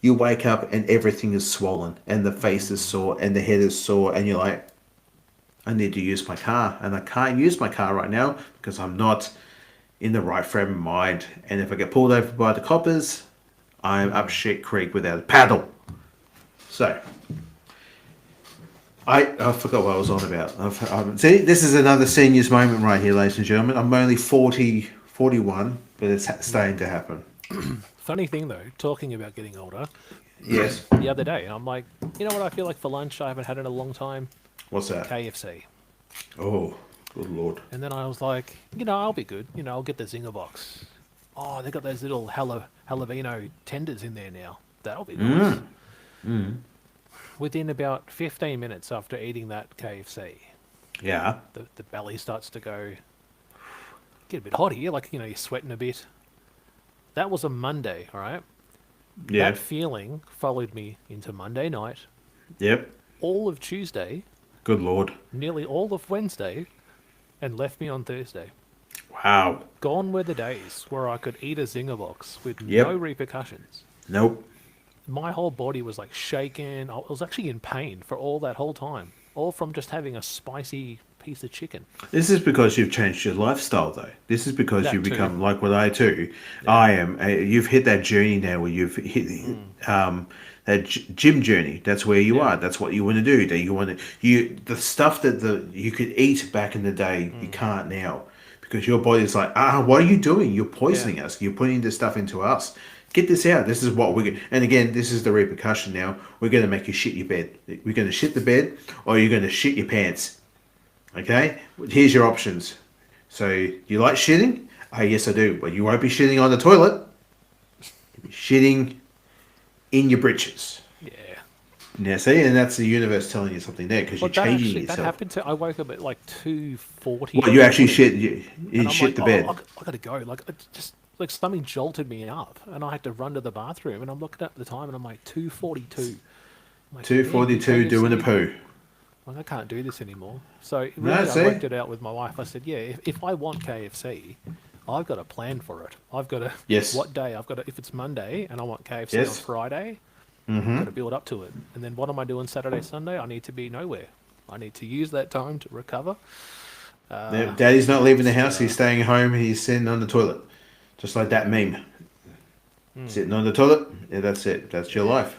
you wake up and everything is swollen. And the face is sore and the head is sore. And you're like, I need to use my car. And I can't use my car right now because I'm not in the right frame of mind, and if I get pulled over by the coppers, I'm up shit creek without a paddle. So, I forgot what I was on about. See, this is another seniors moment right here, ladies and gentlemen. I'm only 41, but it's starting to happen. Funny thing though, talking about getting older, Yes. the other day, and I'm like, you know what I feel like for lunch I haven't had in a long time? What's that? KFC. Oh, good lord. And then I was like, I'll be good. I'll get the Zinger box. Oh, they got those little jalapeno tenders in there now. That'll be nice. Within about 15 minutes after eating that KFC, Yeah. the belly starts to get a bit hot here. Like, you're sweating a bit. That was a Monday, all right? Yeah. That feeling followed me into Monday night, Yep. all of Tuesday, Good lord. nearly all of Wednesday, and left me on Thursday. Wow. Gone were the days where I could eat a Zinger box with Yep. no repercussions. Nope. My whole body was like shaking. I was actually in pain for all that whole time. All from just having a spicy piece of chicken. This is because you've changed your lifestyle, though. This is because That you've too. become like what I do. Yeah. I am. You've hit that journey now where you've hit that gym journey. That's where you Yeah. are. That's what you want to do. That you want to the stuff that you could eat back in the day, you can't now because your body's like, what are you doing? You're poisoning us. You're putting this stuff into us. Get this out. This is what we're going. And again, this is the repercussion. Now we're going to make you shit your bed. We're going to shit the bed, or you're going to shit your pants. Okay, here's your options. So, you like shitting? Yes, I do. But you won't be shitting on the toilet. You'll be shitting in your britches. Yeah. Now, see, and that's the universe telling you something there because Well, you're changing that yourself. happened to. I woke up at like 2:40. Well, you actually shit. And You I'm shit like, the bed. I gotta go. Like, it just like something jolted me up, and I had to run to the bathroom. And I'm looking at the time, and I'm like 2:42. I'm like, 2:42 doing a KFC. poo. Like, I can't do this anymore. So No, really, see? I worked it out with my wife. I said, yeah, if I want KFC, I've got a plan for it. I've got to Yes. what day I've got to. If it's Monday and I want KFC Yes. on Friday, I've got to build up to it. And then what am I doing Saturday, Sunday? I need to be nowhere. I need to use that time to recover. Daddy's not leaving the house. He's staying home. He's sitting on the toilet. Just like that meme. Sitting on the toilet. Yeah, that's it. That's your life.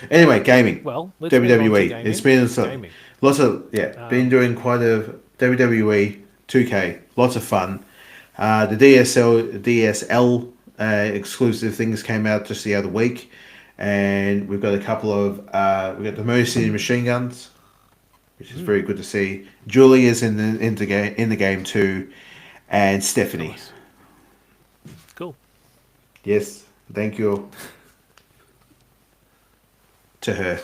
Anyway, gaming. Well, let's move on to WWE. gaming. It's been Gaming. lots of been doing quite a WWE 2K. Lots of fun. The DSL exclusive things came out just the other week, and we've got a couple of we got the Motor City Machine Guns, which is very good to see. Julie is in the game too, and Stephanie. Nice. Cool. Yes, thank you to her.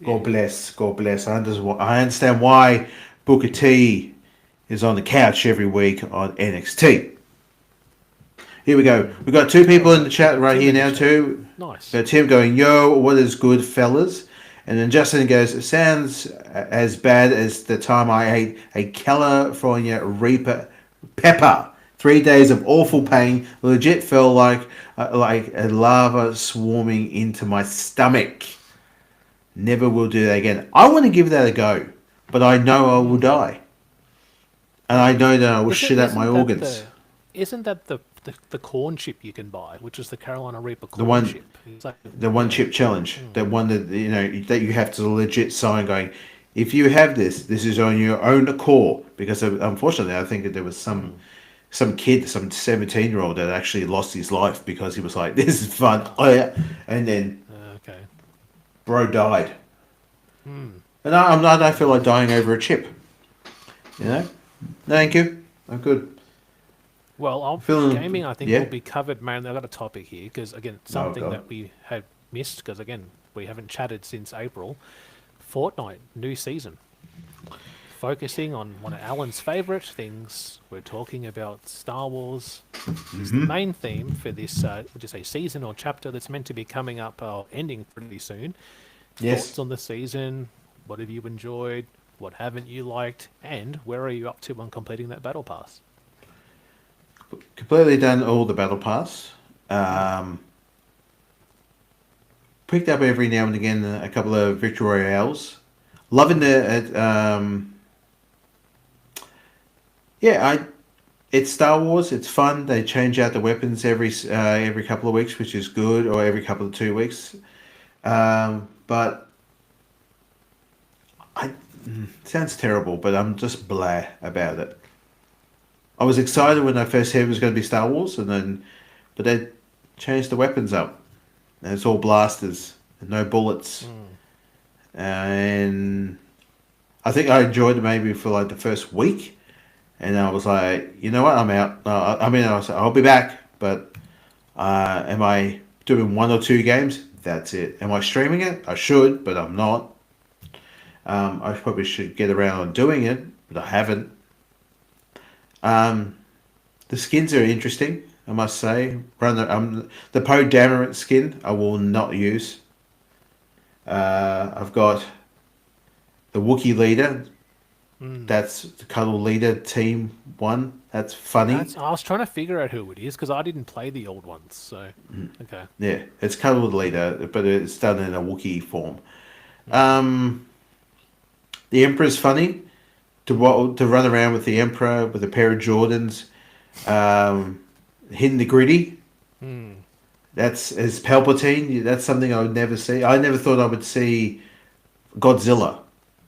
God bless. God bless. I understand why Booker T is on the couch every week on NXT. Here we go. We've got two people in the chat right here now too. Nice. So Tim going, yo, what is good, fellas? And then Justin goes, it sounds as bad as the time I ate a California Reaper pepper. 3 days of awful pain. Legit felt like a lava swarming into my stomach. Never will do that again. I want to give that a go, but I know I will die. And I know that I will shit out my organs. Isn't that the corn chip you can buy, which is the Carolina Reaper corn The one- chip? It's like, The one chip challenge, that one that that you have to legit sign going, if you have this is on your own accord. Because unfortunately, I think that there was some kid, some 17-year-old that actually lost his life because he was like, this is fun, and then okay. bro died. And I don't feel like dying over a chip. No, thank you. I'm good. Well, gaming, I think, will be covered, man. I've got a topic here, because, again, something God. that we had missed, because, again, we haven't chatted since April. Fortnite, new season. Focusing on one of Alan's favourite things, we're talking about Star Wars. It's the main theme for this, would you say, season or chapter that's meant to be coming up, ending pretty soon. Yes. Thoughts on the season? What have you enjoyed? What haven't you liked? And where are you up to on completing that battle pass? Completely done all the battle pass. Picked up every now and again a couple of victory royales. Loving it's Star Wars. It's fun. They change out the weapons every couple of weeks, which is good, or every couple of 2 weeks. But sounds terrible, but I'm just blah about it. I was excited when I first heard it was going to be Star Wars, but they changed the weapons up, and it's all blasters and no bullets. And I think I enjoyed it maybe for like the first week, and I was like, you know what, I'm out. I was like, I'll be back, but am I doing 1 or 2 games? That's it. Am I streaming it? I should, but I'm not. I probably should get around on doing it, but I haven't. The skins are interesting, I must say. The Poe Dameron skin I will not use. I've got the Wookiee leader. That's the Cuddle Leader Team 1. That's funny. I was trying to figure out who it is, because I didn't play the old ones, so... Okay. Yeah, it's Cuddle Leader, but it's done in a Wookiee form. The Emperor's funny to run around with the Emperor with a pair of Jordans, hitting the gritty. That's as Palpatine. That's something I would never see. I never thought I would see Godzilla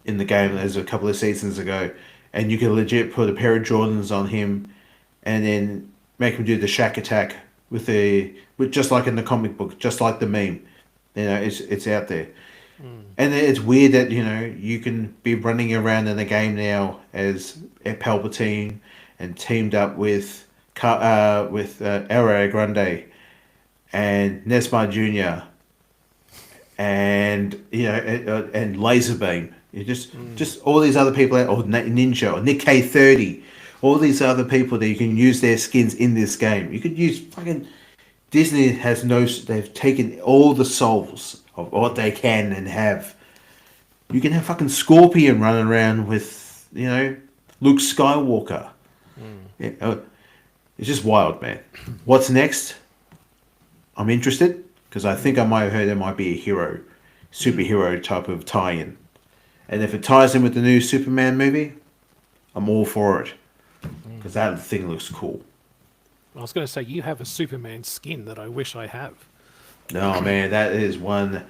in the game as a couple of seasons ago, and you could legit put a pair of Jordans on him, and then make him do the shack attack with just like in the comic book, just like the meme. It's out there. And it's weird that you can be running around in the game now as Palpatine and teamed up with Ariana Grande and Nesma Jr. and and Laserbeam. Just all these other people, or Ninja, or Nick K30, all these other people that you can use their skins in this game. You could use fucking Disney has no. They've taken all the souls of what they can and have. You can have fucking Scorpion running around with Luke Skywalker. It's just wild, man. What's next? I'm interested because I think I might have heard there might be a superhero type of tie-in, and if it ties in with the new Superman movie, I'm all for it because that thing looks cool. I was going to say, you have a Superman skin that I wish I have. No, man, that is one.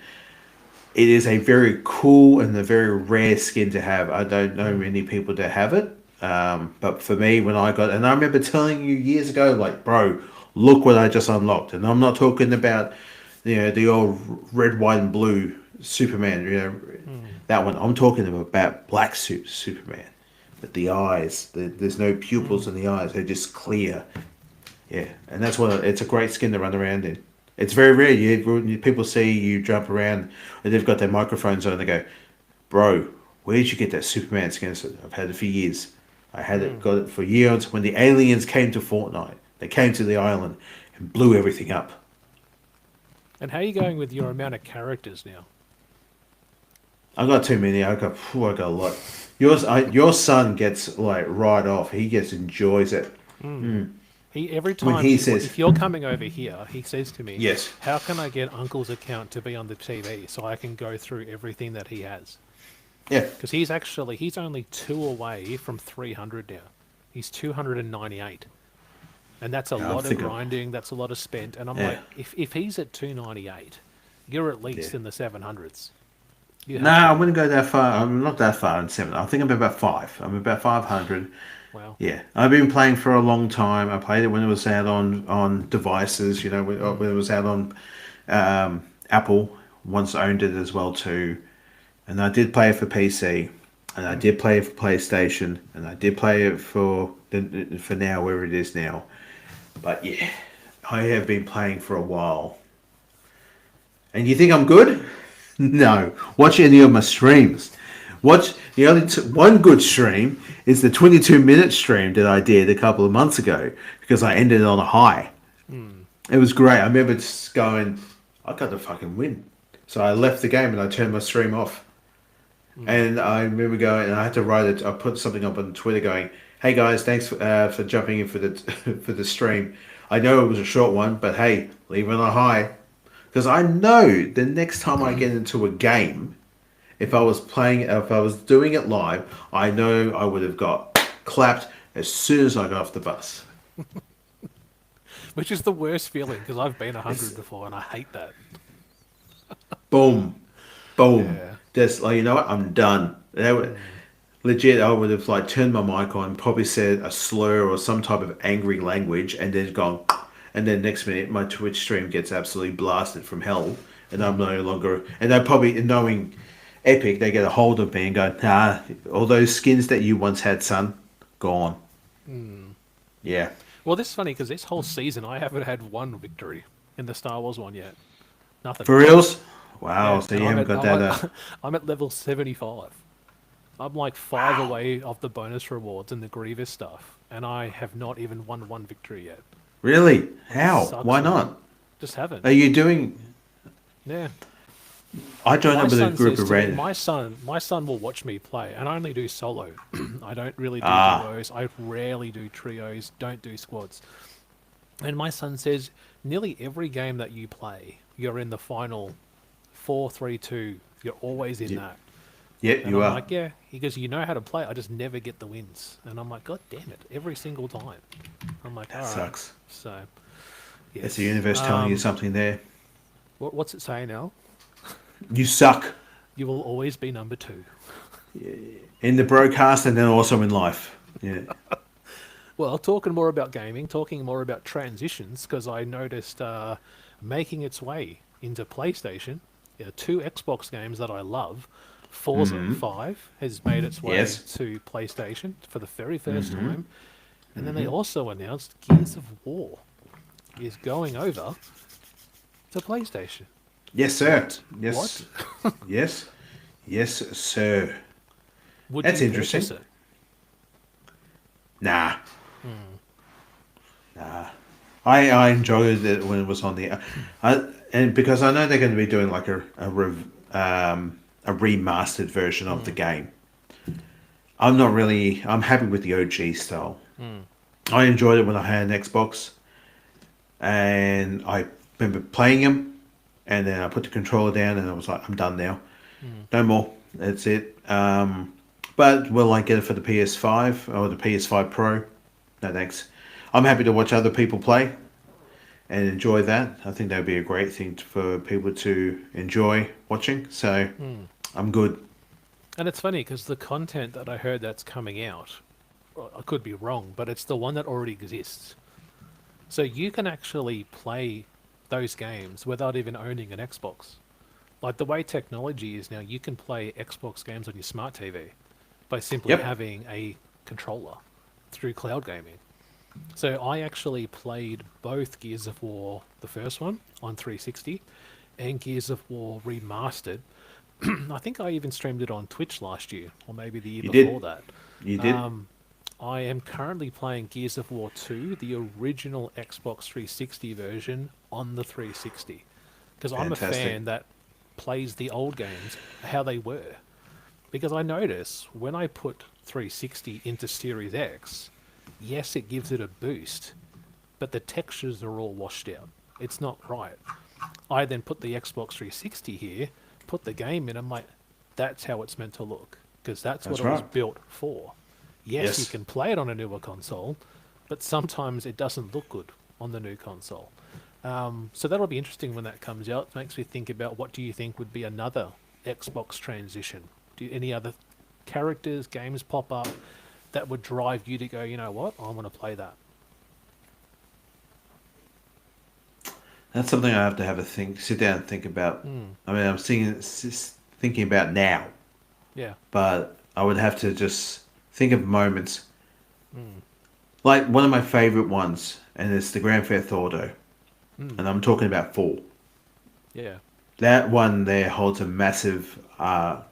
It is a very cool and a very rare skin to have. I don't know many people that have it. But for me, when I got, and I remember telling you years ago, like, bro, look what I just unlocked. And I'm not talking about, the old red, white, and blue Superman, that one. I'm talking about black Superman. But the eyes, there's no pupils in the eyes. They're just clear. Yeah, and that's it's a great skin to run around in. It's very rare. People see you jump around and they've got their microphones on and they go, bro, where did you get that Superman skin? So I've had it for years. I had it, got it for years. When the aliens came to Fortnite, they came to the island and blew everything up. And how are you going with your amount of characters now? I've got too many. I got a lot. Your son gets like right off. He enjoys it. Every time he says, if you're coming over here, he says to me, yes, how can I get Uncle's account to be on the TV so I can go through everything that he has? Yeah. Because he's only 2 away from 300 now. He's 298. And that's a lot of grinding, that's a lot of spent. And I'm like, if he's at 298, you're at least in the 700s. No, I wouldn't go that far. I'm not that far in 7. I think I'm about 5. I'm about 500. Wow. Yeah, I've been playing for a long time. I played it when it was out on devices, when it was out on Apple. Once owned it as well too. And I did play it for PC. And I did play it for PlayStation. And I did play it for now, where it is now. But yeah, I have been playing for a while. And you think I'm good? No. Watch any of my streams. Watch the only one good stream is the 22-minute stream that I did a couple of months ago because I ended on a high. It was great. I remember just going, I got to fucking win. So I left the game and I turned my stream off. And I remember going, and I had to write it. I put something up on Twitter going, "Hey guys, thanks for jumping in for the for the stream. I know it was a short one, but hey, leave it on a high because I know the next time I get into a game." If I was doing it live, I know I would have got clapped as soon as I got off the bus. Which is the worst feeling because I've been 100 before and I hate that. Boom. Boom. Yeah. Just like, you know what? I'm done. Legit, I would have turned my mic on, probably said a slur or some type of angry language and then gone, and then next minute my Twitch stream gets absolutely blasted from hell and I'm no longer, and they're probably knowing Epic, they get a hold of me and go, nah, all those skins that you once had, son, gone. Yeah. Well, this is funny because this whole season I haven't had one victory in the Star Wars one yet. Nothing. For reals? Wow, Yeah, so you haven't got that. I'm at level 75. I'm like 5 away of the bonus rewards and the Grievous stuff, and I have not even won one victory yet. Really? How? Why not? Just haven't. Are you doing... Yeah. I joined up with a group of red. My son will watch me play, and I only do solo. I don't really do duos. I rarely do trios. Don't do squads. And my son says nearly every game that you play, you're in the final 4-3-2. You're always in that. Yep, And you I'm are. like, yeah. He goes, you know how to play. I just never get the wins. And I'm like, God damn it, every single time. I'm like, all That right. sucks. So, It's the yes. universe telling you something there. What's it saying now? You suck You will always be number two. in the broadcast and then also in life. Yeah. Well, talking more about gaming, talking more about transitions, because I noticed making its way into PlayStation, two Xbox games that I love. Forza 5 has made its way Yes. to PlayStation for the very first time. And then they also announced Gears of War is going over to PlayStation. Yes, sir. What? Yes. What? Yes. Yes, sir. Would That's you purchase interesting. it? Nah. Nah. I enjoyed it when it was on the, and because I know they're going to be doing like a remastered version of the game. I'm not really. I'm happy with the OG style. I enjoyed it when I had an Xbox, and I remember playing them, and then I put the controller down, and I was like, I'm done now. No more. That's it. But will I get it for the PS5 or the PS5 Pro? No thanks. I'm happy to watch other people play and enjoy that. I think that would be a great thing for people to enjoy watching. So I'm good. And it's funny because the content that I heard that's coming out, well, I could be wrong, but it's the one that already exists. So you can actually play those games without even owning an Xbox. Like the way technology is now, you can play Xbox games on your smart TV by simply Yep. having a controller through cloud gaming. So I actually played both Gears of War, the first one on 360, and Gears of War Remastered. I think I even streamed it on Twitch last year, or maybe the year You before did. that. You did. I am currently playing Gears of War 2, the original Xbox 360 version, on the 360. Because I'm a Fantastic. fan that plays the old games how they were. Because I notice when I put 360 into Series X, yes, it gives it a boost, but the textures are all washed out. It's not right. I then put the Xbox 360 here, put the game in, I'm like, that's how it's meant to look. Because that's what That's it was right. built for. Yes, you Yes. can play it on a newer console, but sometimes it doesn't look good on the new console. So that'll be interesting when that comes out. It makes me think about what do you think would be another Xbox transition? Any other characters, games pop up that would drive you to go, you know what, I want to play that? That's something I have to have a think, sit down and think about. I mean, thinking about now, Yeah. but I would have to just think of moments. Like one of my favorite ones, and it's the Grand Theft Auto, and I'm talking about 4. Yeah. That one there holds a massive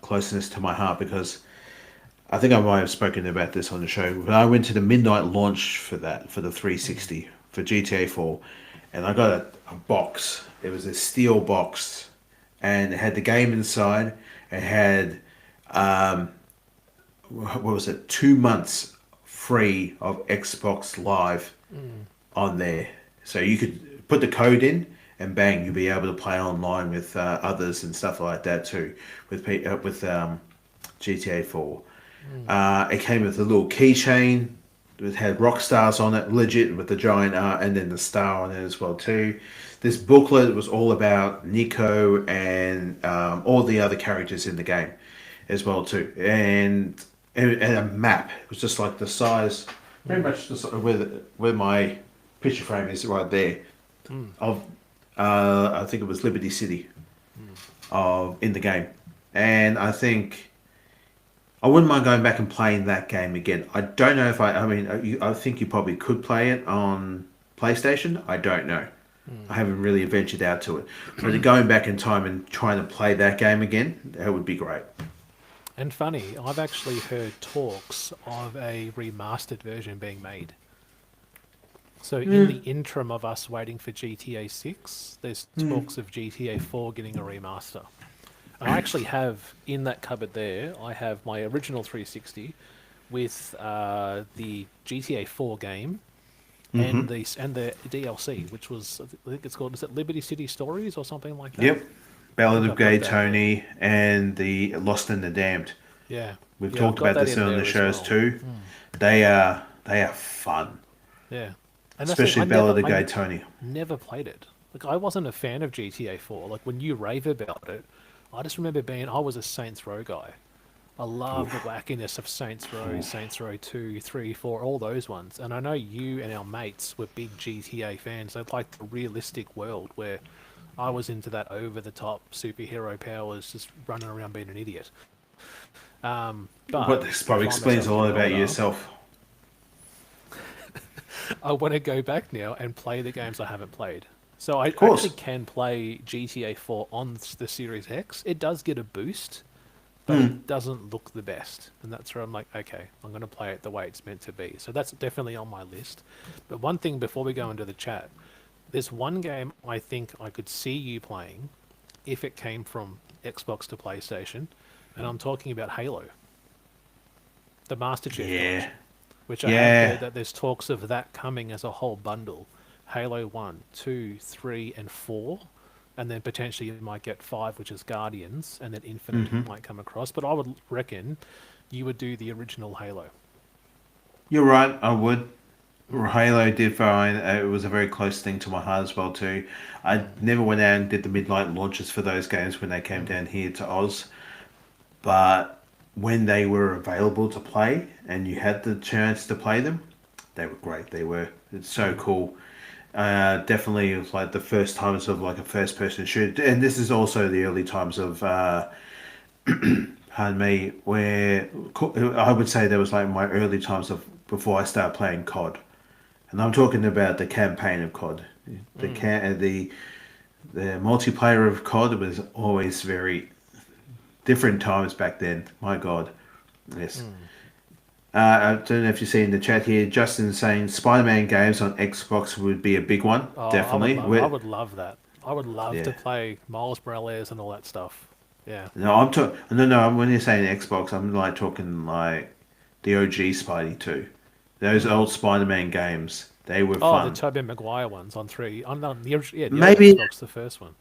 closeness to my heart because I think I might have spoken about this on the show. When I went to the midnight launch for that, for the 360, for GTA 4, and I got a box. It was a steel box, and it had the game inside. It had, what was it, 2 months free of Xbox Live on there. So you could put the code in, and bang, you'll be able to play online with others and stuff like that too, with GTA 4. It came with a little keychain. It had rock stars on it, legit with the giant R, and then the star on it as well too. This booklet was all about Nico and all the other characters in the game as well too, and a map. It was just like the size, pretty much the, where my picture frame is right there of I think it was Liberty City of in the game, and I think I wouldn't mind going back and playing that game again. I don't know if I mean, I think you probably could play it on PlayStation. I don't know. I haven't really ventured out to it. But going back in time and trying to play that game again, that would be great. And funny, I've actually heard talks of a remastered version being made. So in the interim of us waiting for GTA 6, there's talks of GTA 4 getting a remaster. And I actually have, in that cupboard there, I have my original 360 with the GTA 4 game and the DLC, which was, I think it's called, is it Liberty City Stories or something like that? Yep. I Ballad think of I've got Gay that. Yeah, Tony and the Lost and the Damned. yeah, We've yeah. I've talked got about that this in on the there as shows well. too. They are fun, Yeah, and that's the thing. especially Ballad of Gay Tony. Never played it. Like I wasn't a fan of GTA 4. Like when you rave about it, I just remember I was a Saints Row guy. I love the Oof. wackiness of Saints Row, Oof. Saints Row 2, 3, 4, all those ones. And I know you and our mates were big GTA fans. They like the realistic world where I was into that over the top superhero powers, just running around being an idiot. But But this I probably find explains myself a lot getting about older. yourself. I want to go back now and play the games I haven't played. So I Of actually course. can play GTA 4 on the Series X. It does get a boost, but Hmm. it doesn't look the best. And that's where I'm like, okay, I'm going to play it the way it's meant to be. So that's definitely on my list. But one thing before we go into the chat, there's one game I think I could see you playing if it came from Xbox to PlayStation, and I'm talking about Halo, the Master Chief Yeah. Collection, which I have heard Yeah. that there's talks of that coming as a whole bundle. Halo 1, 2, 3, and 4. And then potentially you might get 5, which is Guardians, and then Infinite Hmm. might come across. But I would reckon you would do the original Halo. You're right. I would. Mm, Halo did fine. It was a very close thing to my heart as well too. I mm, never went out and did the midnight launches for those games when they came mm, down here to Oz, but when they were available to play and you had the chance to play them, they were great. They were. It's so mm, cool. Definitely, it was like the first times of like a first-person shooter, and this is also the early times of, pardon me, where I would say there was like my early times of before I started playing COD, and I'm talking about the campaign of COD. The mm, can the multiplayer of COD was always very different times back then. My God, yes. mm. I don't know if you see in the chat here, Justin saying Spider-Man games on Xbox would be a big one. Oh, Definitely. I With would love that. I would love to yeah. play Miles Morales and all that stuff. Yeah. No, I'm talking. No, no. When you're saying Xbox, I'm like talking like the OG Spidey too. Those Mm. old Spider-Man games, they were Oh, the fun. Tobey Maguire ones on 3. On the old Maybe, Xbox, the first one.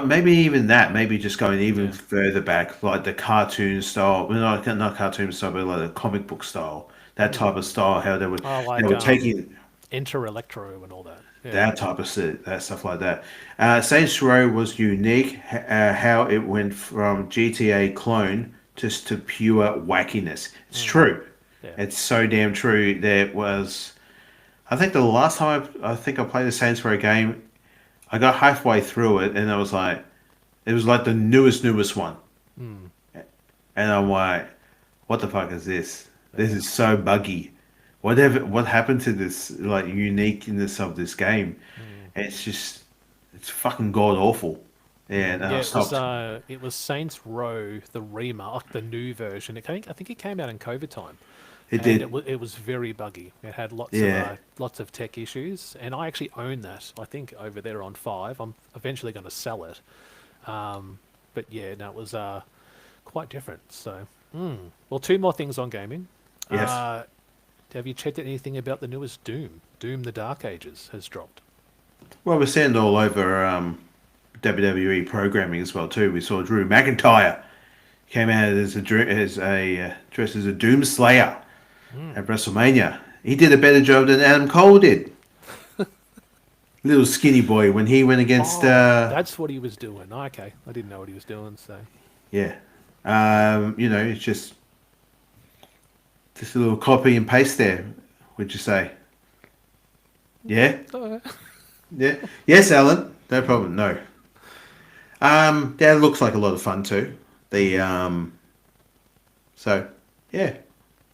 maybe even that. Maybe just going even Yeah. further back, like the cartoon style. Well, not cartoon style, but like the comic book style. That Mm. type of style. How Oh, they like were taking Enter Electro and all that. Yeah. that type of that stuff like that. Saints Row was unique. How it went from GTA clone just to pure wackiness. It's Mm. true. Yeah. It's so damn true. There was. I think the last time I think I played a Saints Row game, I got halfway through it and I was like, it was like the newest one, Mm. and I'm like, what the fuck is this? This Yeah. is so buggy. Whatever, what happened to this like uniqueness of this game? Mm. It's just, it's fucking god awful. Yeah, Mm. and Yeah, I stopped. it was Saints Row, the remake, the new version. I think it came out in COVID time, It and did. it was very buggy. It had Yeah. lots of tech issues, and I actually own that. I think over there on 5. I'm eventually going to sell it. But yeah, no, it was quite different. So, well, two more things on gaming. Yes. Uh, have you checked anything about the newest Doom? Doom: The Dark Ages has dropped. Well, we're seeing it all over WWE programming as well too. We saw Drew McIntyre came out as dressed as a Doom Slayer Mm. at WrestleMania. He did a better job than Adam Cole did. Little skinny boy when he went against Oh, that's what he was doing. Okay, I didn't know what he was doing. So, yeah. It's just a little copy and paste there. Would you say? Yeah. oh, Yeah. Yes, Alan. No problem. No. Yeah, it looks like a lot of fun too. The mm, so yeah.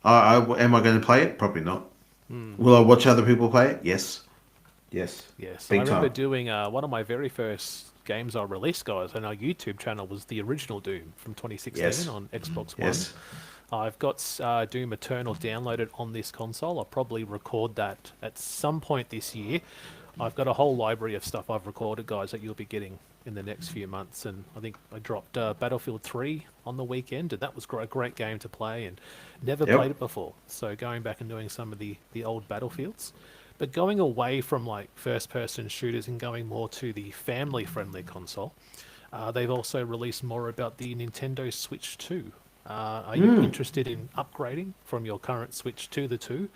Am I going to play it? Probably not. mm. Will I watch other people play it? Yes. Yes. Yes, I Big remember time. doing one of my very first games I released, guys, on our YouTube channel was the original Doom from 2016 Yes. on Xbox One. Yes. I've got Doom Eternal downloaded on this console. I'll probably record that at some point this year. I've got a whole library of stuff I've recorded, guys, that you'll be getting in the next few months. And I think I dropped Battlefield 3 on the weekend, and that was a great game to play and never played Yep. it before. So going back and doing some of the old Battlefields. But going away from like first person shooters and going more to the family friendly console, They've also released more about the Nintendo Switch 2. Are you interested in upgrading from your current Switch to the 2?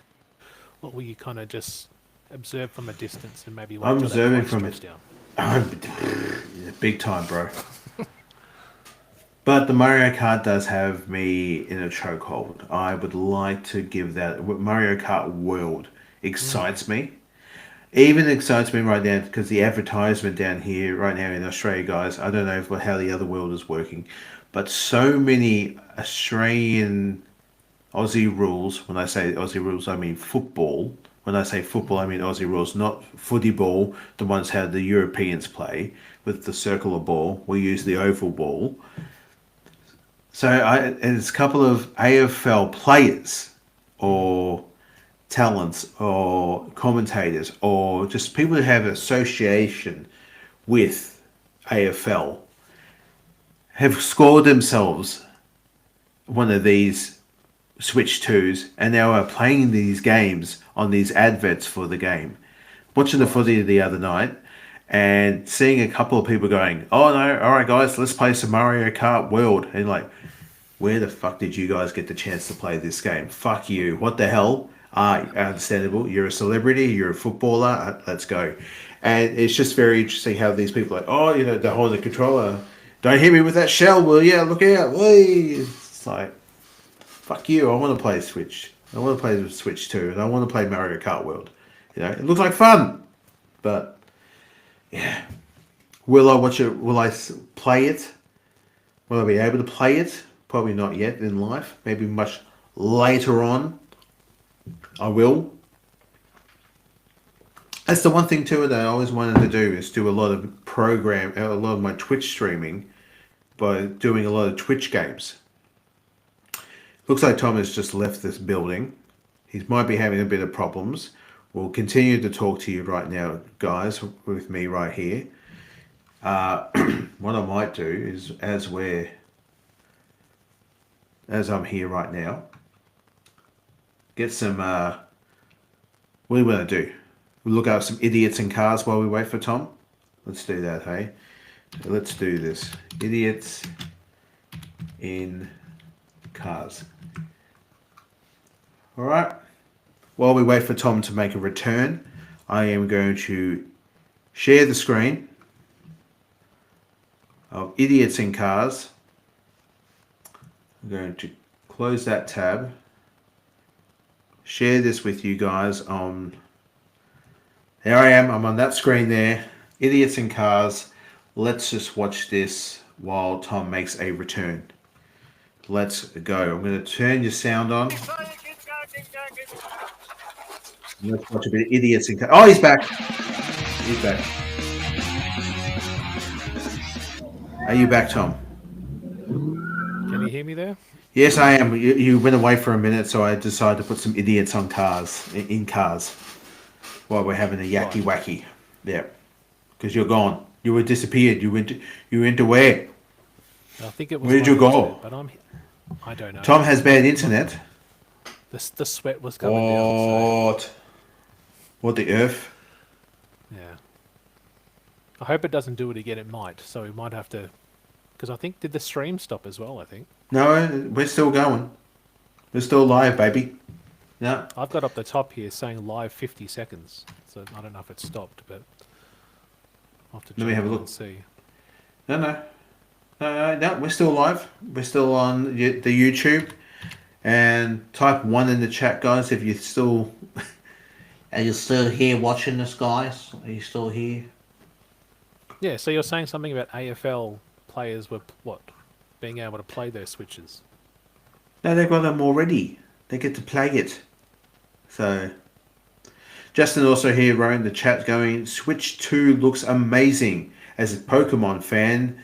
Or will you kind of just observe from a distance and maybe wait I'm till that observing price from drops it. down? Big time, bro. But the Mario Kart does have me in a chokehold. I would like to give that. Mario Kart World excites me. Even excites me right now because the advertisement down here right now in Australia, guys. I don't know how the other world is working, but so many Australian Aussie rules. When I say Aussie rules, I mean football. When I say football, I mean Aussie rules, not footy ball. The ones how the Europeans play with the circular ball. We use the oval ball. So there's a couple of AFL players or talents or commentators or just people who have association with AFL have scored themselves one of these Switch 2s and now are playing these games on these adverts for the game. Watching the footy the other night and seeing a couple of people going, oh no, all right guys, let's play some Mario Kart World. And like, where the fuck did you guys get the chance to play this game? Fuck you. What the hell? Understandable. You're a celebrity. You're a footballer. Let's go. And it's just very interesting how these people are like, oh, they're holding the controller. Don't hit me with that shell, will ya? Look out. Whee! It's like, fuck you. I want to play Switch. I want to play the Switch 2. And I want to play Mario Kart World. It looks like fun. But, yeah. Will I watch it? Will I play it? Will I be able to play it? Probably not yet in life. Maybe much later on. I will. That's the one thing too that I always wanted to do is do a lot of my Twitch streaming by doing a lot of Twitch games. Looks like Thom has just left this building. He might be having a bit of problems. We'll continue to talk to you right now, guys, with me right here. What I might do is as I'm here right now, get some, what do we want to do? We'll look up some idiots in cars while we wait for Thom? Let's do that, hey? Let's do this. Idiots in cars. Alright. While we wait for Thom to make a return, I am going to share the screen of idiots in cars. I'm going to close that tab, share this with you guys on, there I am, I'm on that screen there, idiots in cars. Let's just watch this while Thom makes a return. Let's go. I'm going to turn your sound on. Let's watch a bit of idiots in cars. Oh, he's back. He's back. Are you back, Thom? Can you hear me there? Yes, I am. You went away for a minute, so I decided to put some idiots on cars, in cars, while we're having a yacky wacky. Yeah, because you're gone. You were disappeared. You went to where? I think it was. Where did you go? But I don't know. Thom has bad internet. The sweat was coming down. So. What the earth? Yeah. I hope it doesn't do it again. It might. So we might have to. Because I think, did the stream stop as well, I think? No, we're still going. We're still live, baby. No. I've got up the top here saying live 50 seconds. So I don't know if it stopped, but I'll have to Let me have a look. and see. No, we're still live. We're still on the YouTube. And type 1 in the chat, guys, if you're still... Are you still here watching this, guys? Are you still here? Yeah, so you're saying something about AFL players were, being able to play their Switches? No, they've got them already. They get to play it. So... Justin also here wrote in the chat going, Switch 2 looks amazing. As a Pokemon fan,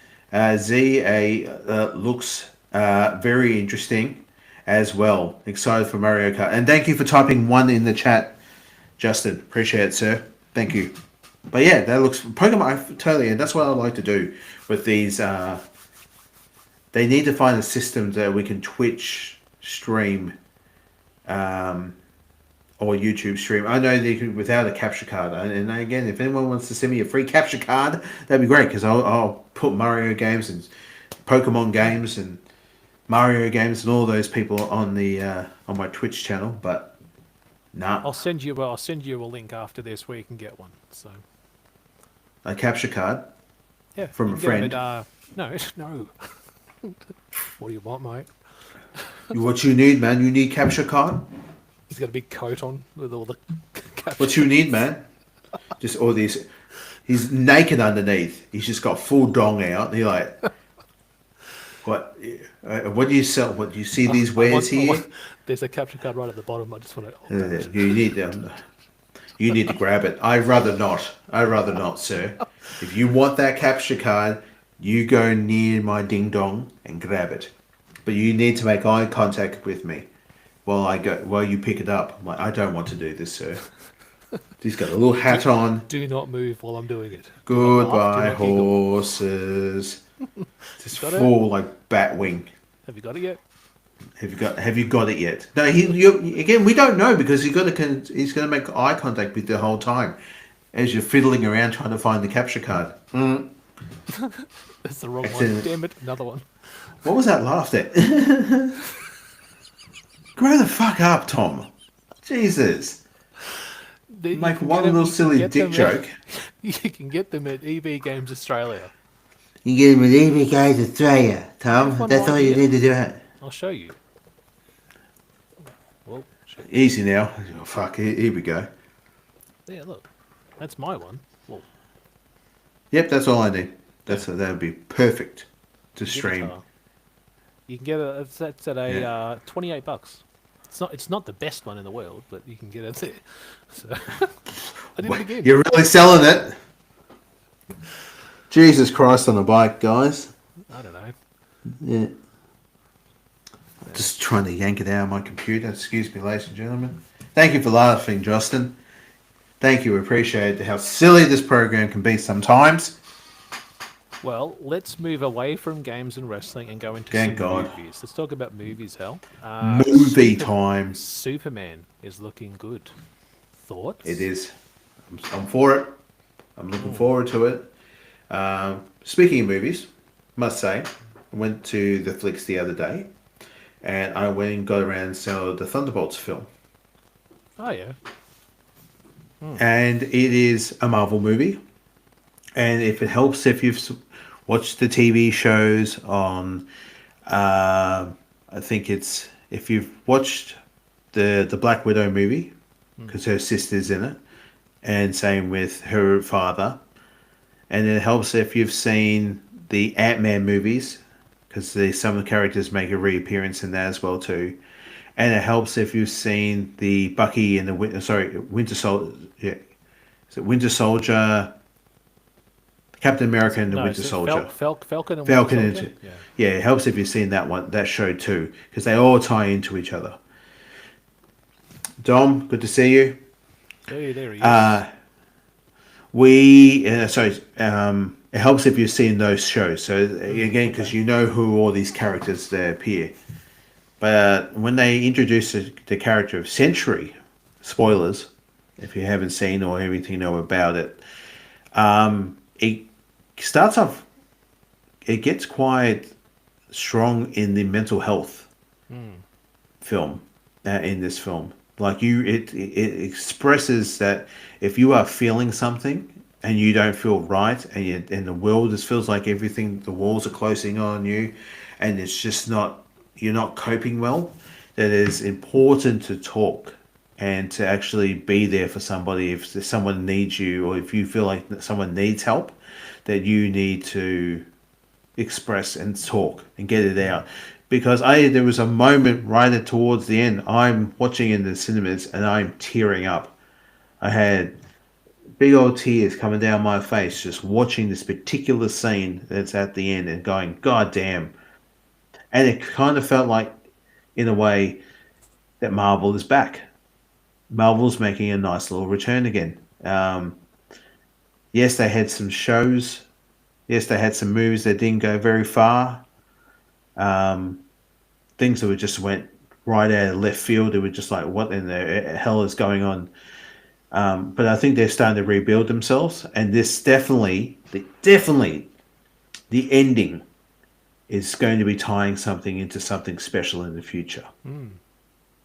looks very interesting as well. Excited for Mario Kart. And thank you for typing 1 in the chat, Justin. Appreciate it, sir. Thank you. But yeah, that looks... Pokemon, totally, and that's what I like to do with these... they need to find a system that we can Twitch stream or YouTube stream. I know that you can without a capture card. And again, if anyone wants to send me a free capture card, that'd be great because I'll put Mario games and Pokemon games and Mario games and all those people on the on my Twitch channel. But nah, I'll send you a link after this where you can get one. So a capture card yeah, from you a can get 'em friend. at, no. What do you want, mate? What you need, man? You need capture card. He's got a big coat on with all the captions. What you need, man? Just all these. He's naked underneath. He's just got full dong out. You're like, what? What do you sell? What do you see these wares here? There's a capture card right at the bottom. I just want to. You need to grab it. I'd rather not. I'd rather not, sir. If you want that capture card, you go near my ding dong and grab it. But you need to make eye contact with me while you pick it up. I'm like, I don't want to do this, sir. He's got a little hat on. Do not move while I'm doing it. Goodbye, horses. Just full like bat wing. Have you got it yet? Have you got it yet? No, again, we don't know because he's going to make eye contact with you the whole time as you're fiddling around trying to find the capture card. That's the wrong one. Damn it, another one. What was that laughed at? Grow the fuck up, Tom. Jesus. Make one little silly dick joke. You can get them at EB Games Australia. You get them at EB Games Australia, Tom. That's all you need to do. I'll show you. Well, shit. Easy now. Oh, fuck, here we go. Yeah, look. That's my one. Well, yep, that's all I need. That would be perfect to stream. You can get it's at a $28. It's not the best one in the world, but you can get it there. So I did it again. You're really selling it. Jesus Christ on a bike, guys. I don't know. Yeah. Just trying to yank it out of my computer. Excuse me, ladies and gentlemen. Thank you for laughing, Justin. Thank you. We appreciate how silly this program can be sometimes. Well, let's move away from games and wrestling and go into movies. Let's talk about movies, Hal. Movie time. Superman is looking good. Thoughts? It is. I'm for it. I'm looking forward to it. Speaking of movies, must say, I went to the flicks the other day, and I went and got around and saw the Thunderbolts film. Oh, yeah. And it is a Marvel movie. And if it helps, if you've watched the TV shows on, I think it's, if you've watched the Black Widow movie, because her sister's in it, and same with her father. And it helps if you've seen the Ant-Man movies, because some of the characters make a reappearance in that as well too. And it helps if you've seen the Bucky and the Winter Soldier. Yeah, is it Winter Soldier? Captain America and the Winter Soldier. Falcon and Falcon Winter Soldier? Yeah, it helps if you've seen that show too, because they all tie into each other. Dom, good to see you. There he is. It helps if you've seen those shows. So again, because you know who all these characters there appear. But when they introduce the character of Sentry, spoilers, if you haven't seen or everything know about it, it starts off, it gets quite strong in the mental health film, in this film. Like it expresses that if you are feeling something and you don't feel right, and the world just feels like everything, the walls are closing on you, and it's just you're not coping well, that it's important to talk and to actually be there for somebody. If someone needs you, or if you feel like someone needs help, that you need to express and talk and get it out. Because there was a moment right towards the end, I'm watching in the cinemas and I'm tearing up. I had big old tears coming down my face just watching this particular scene that's at the end and going, God damn. And it kind of felt like, in a way, that Marvel is back. Marvel's making a nice little return again. Yes, they had some shows. Yes, they had some movies that didn't go very far. Things that just went right out of left field. It was just like, what in the hell is going on? But I think they're starting to rebuild themselves, and this definitely, the ending is going to be tying something into something special in the future.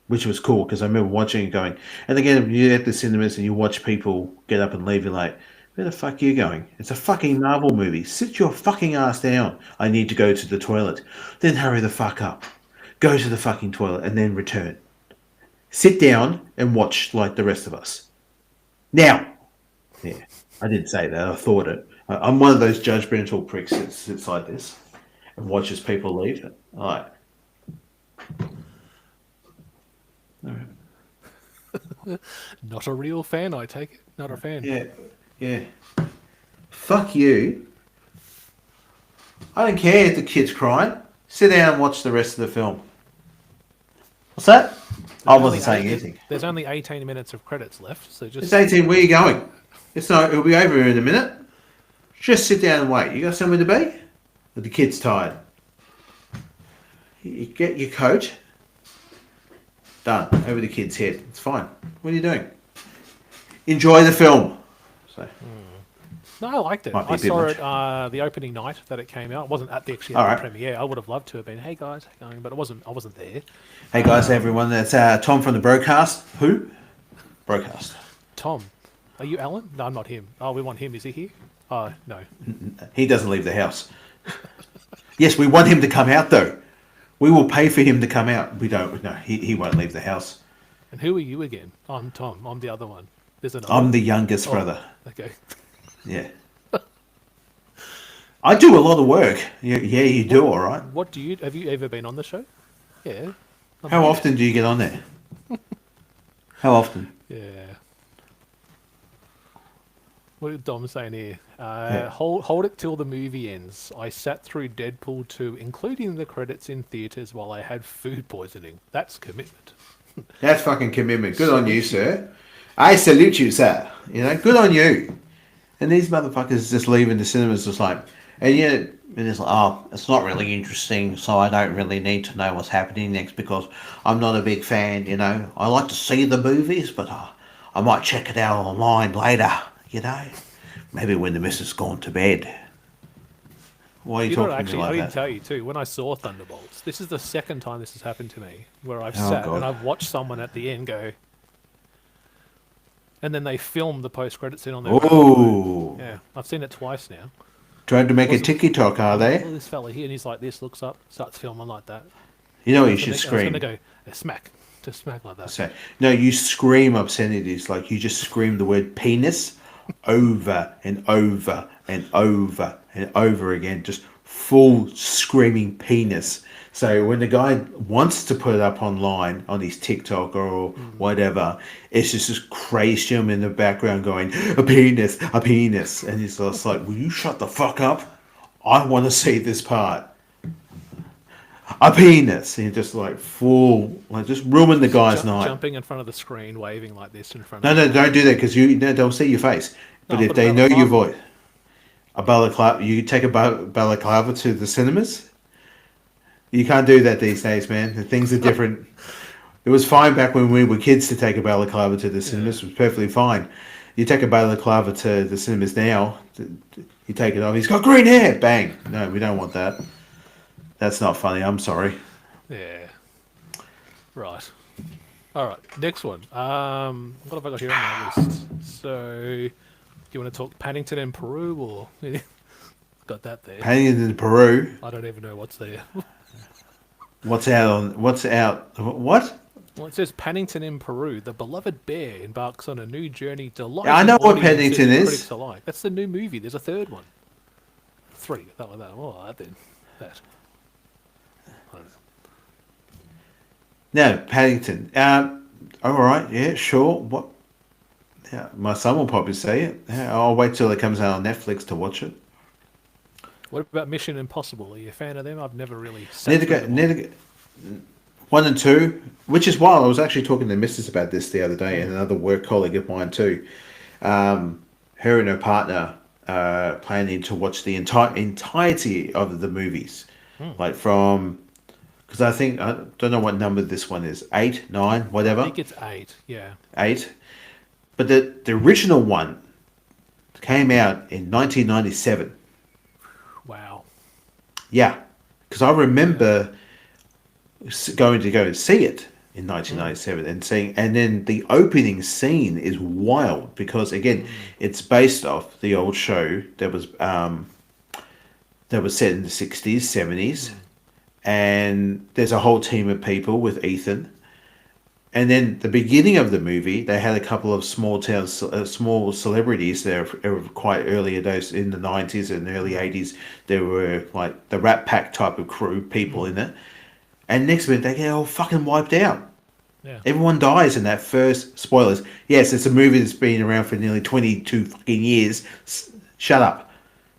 Which was cool because I remember watching it going, and again, you're at the cinemas and you watch people get up and leave, you're like, where the fuck are you going? It's a fucking Marvel movie. Sit your fucking ass down. I need to go to the toilet. Then hurry the fuck up. Go to the fucking toilet and then return. Sit down and watch like the rest of us. Now, yeah, I didn't say that. I thought it. I'm one of those judgmental pricks that sits like this and watches people leave. All right. Not a real fan, I take it. Not a fan. Yeah. Fuck you. I don't care if the kid's crying. Sit down and watch the rest of the film. What's that? I wasn't saying anything. There's only 18 minutes of credits left, so just... It's 18. Where are you going? It'll be over in a minute. Just sit down and wait. You got somewhere to be? But the kid's tired. You get your coat. Done. Over the kid's head. It's fine. What are you doing? Enjoy the film. So. No, I liked it. I saw it the opening night that it came out. It wasn't at the premiere. I would have loved to have been, hey guys, how going? But I wasn't there. Hey guys, everyone. That's Thom from the BroKast. Who? BroKast. Thom. Are you Alan? No, I'm not him. Oh, we want him. Is he here? Oh, no. He doesn't leave the house. Yes, we want him to come out though. We will pay for him to come out. We don't. No, he won't leave the house. And who are you again? I'm Thom. I'm the other one. I'm the youngest brother. Okay. Yeah. I do a lot of work. Yeah, you do, all right. Have you ever been on the show? Yeah. How often do you get on there? How often? Yeah. What did Dom saying here? Hold it till the movie ends. I sat through Deadpool 2, including the credits in theatres, while I had food poisoning. That's commitment. That's fucking commitment. Good on you, sir. I salute you, sir. You know, good on you. And these motherfuckers just leaving the cinemas just like, and yet it's like, oh, it's not really interesting, so I don't really need to know what's happening next because I'm not a big fan, you know. I like to see the movies, but I might check it out online later, you know. Maybe when the missus has gone to bed. Why are you talking to me like I that? didn't tell you too, when I saw Thunderbolts, this is the second time this has happened to me, where I've sat and I've watched someone at the end go, and then they film the post-credit scene on their phone. Yeah, I've seen it twice now. Trying to make a TikTok, are they? This fella here, and he's like this, looks up, starts filming like that. You know what you should scream? I was going to go, smack, just smack like that. So, no, you scream obscenities, like you just scream the word penis over and over and over and over again, just full screaming penis. So when the guy wants to put it up online on his TikTok or whatever, it's just this crazy gentleman in the background going, a penis, and he's just like, will you shut the fuck up? I want to see this part. A penis, and just like full, like just ruin the guy's night. Jumping in front of the screen, waving like this in front. No, don't do that because they'll see your face. But if they know your voice, a balaclava, you take a balaclava to the cinemas. You can't do that these days, man. Things are different. It was fine back when we were kids to take a balaclava to the cinemas. It was perfectly fine. You take a balaclava to the cinemas now, you take it off. He's got green hair. Bang. No, we don't want that. That's not funny. I'm sorry. Yeah. Right. All right. Next one. What have I got here on my list? So, do you want to talk Paddington in Peru or got that there? Paddington in Peru. I don't even know what's there. What's out? What? Well, it says Paddington in Peru. The beloved bear embarks on a new journey. I know what Paddington is. That's the new movie. There's a third one. 3. That like that. Oh, that then. That. I don't know. No, Paddington. All right. Yeah, sure. What? Yeah, my son will probably see it. Yeah, I'll wait till it comes out on Netflix to watch it. What about Mission Impossible? Are you a fan of them? I've never really. Need to go. 1 and 2, which is wild. I was actually talking to Mrs. about this the other day, and another work colleague of mine too. Her and her partner planning to watch the entirety of the movies, like from because I don't know what number this one is. 8, 9, I whatever. think it's 8. Yeah. 8. But the original one came out in 1997. Wow. Yeah, because I remember going to go and see it in 1997 and seeing, and then the opening scene is wild because again, it's based off the old show that was set in the 60s, 70s, and there's a whole team of people with Ethan. And then the beginning of the movie, they had a couple of small celebrities there quite earlier days in the 90s and early 80s. There were like the Rat Pack type of crew, people in it. And next minute, they get all fucking wiped out. Yeah. Everyone dies in that first, spoilers. Yes, it's a movie that's been around for nearly 22 fucking years. Shut up.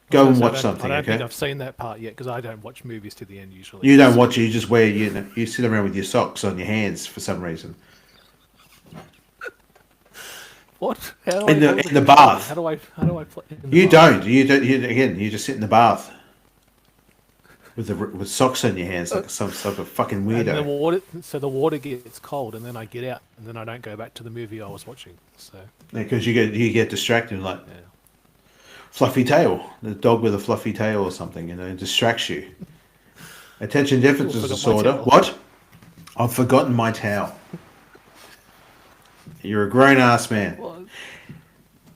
Go and watch something, I don't think okay? I've seen that part yet because I don't watch movies to the end usually. You don't watch it, you just wear, you sit around with your socks on your hands for some reason. What? How do In I the bath. How do I play? You don't. You again, you just sit in the bath with socks on your hands like some sort of fucking And the weirdo. water gets cold, and then I get out, and then I don't go back to the movie I was watching. So Because you get distracted like yeah. fluffy tail, the dog with a fluffy tail or something, it distracts you. Attention deficit forgot my disorder. towel. What? I've forgotten my towel. You're a grown ass man. Well,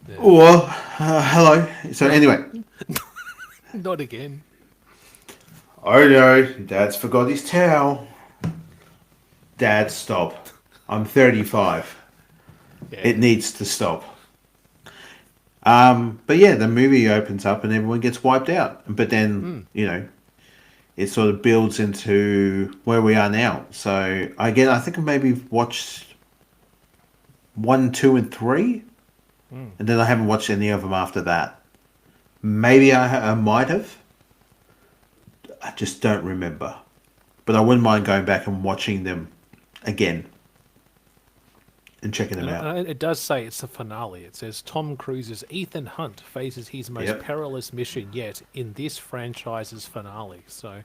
yeah. Or hello. So anyway, Not again. oh no, Dad's forgot his towel. Dad, stop. I'm 35. Yeah. It needs to stop. But yeah, the movie opens up and everyone gets wiped out. But then, it sort of builds into where we are now. So again, I think I maybe watched 1, 2, and 3, and then I haven't watched any of them after that. Maybe I might have. I just don't remember. But I wouldn't mind going back and watching them again and checking them out. And it does say it's the finale. It says Tom Cruise's Ethan Hunt faces his most perilous mission yet in this franchise's finale. So,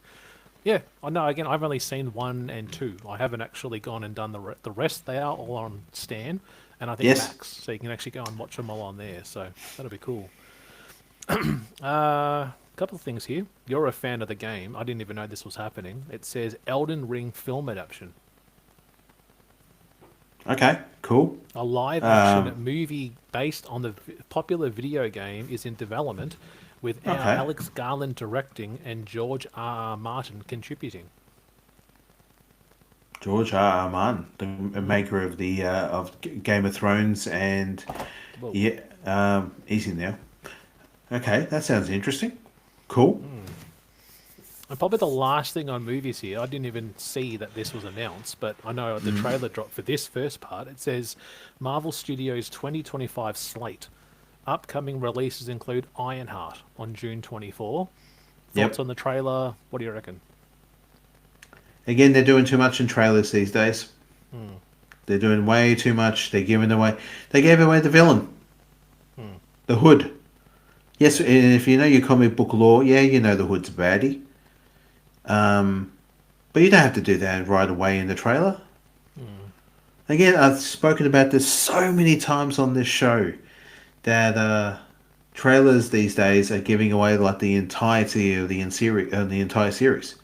yeah, I know. Again, I've only seen 1 and 2. I haven't actually gone and done the rest. They are all on Stan, and I think Max, so you can actually go and watch them all on there. So that'll be cool. Couple of things here. You're a fan of the game. I didn't even know this was happening. It says Elden Ring film adaptation. Okay, cool. A live action movie based on the popular video game is in development, with our Alex Garland directing and George R. Martin contributing. George R. R. Martin, the maker of the of Game of Thrones, and he's in there. Okay, that sounds interesting. Cool. And probably the last thing on movies here, I didn't even see that this was announced, but I know the trailer dropped for this first part. It says Marvel Studios 2025 slate. Upcoming releases include Ironheart on June 24. Thoughts on the trailer? What do you reckon? Again, they're doing too much in trailers these days. They're doing way too much. They gave away the villain, the Hood. Yes, and if you know your comic book lore, you know the Hood's a baddie. But you don't have to do that right away in the trailer. Again, I've spoken about this so many times on this show that trailers these days are giving away like the entirety of the entire series.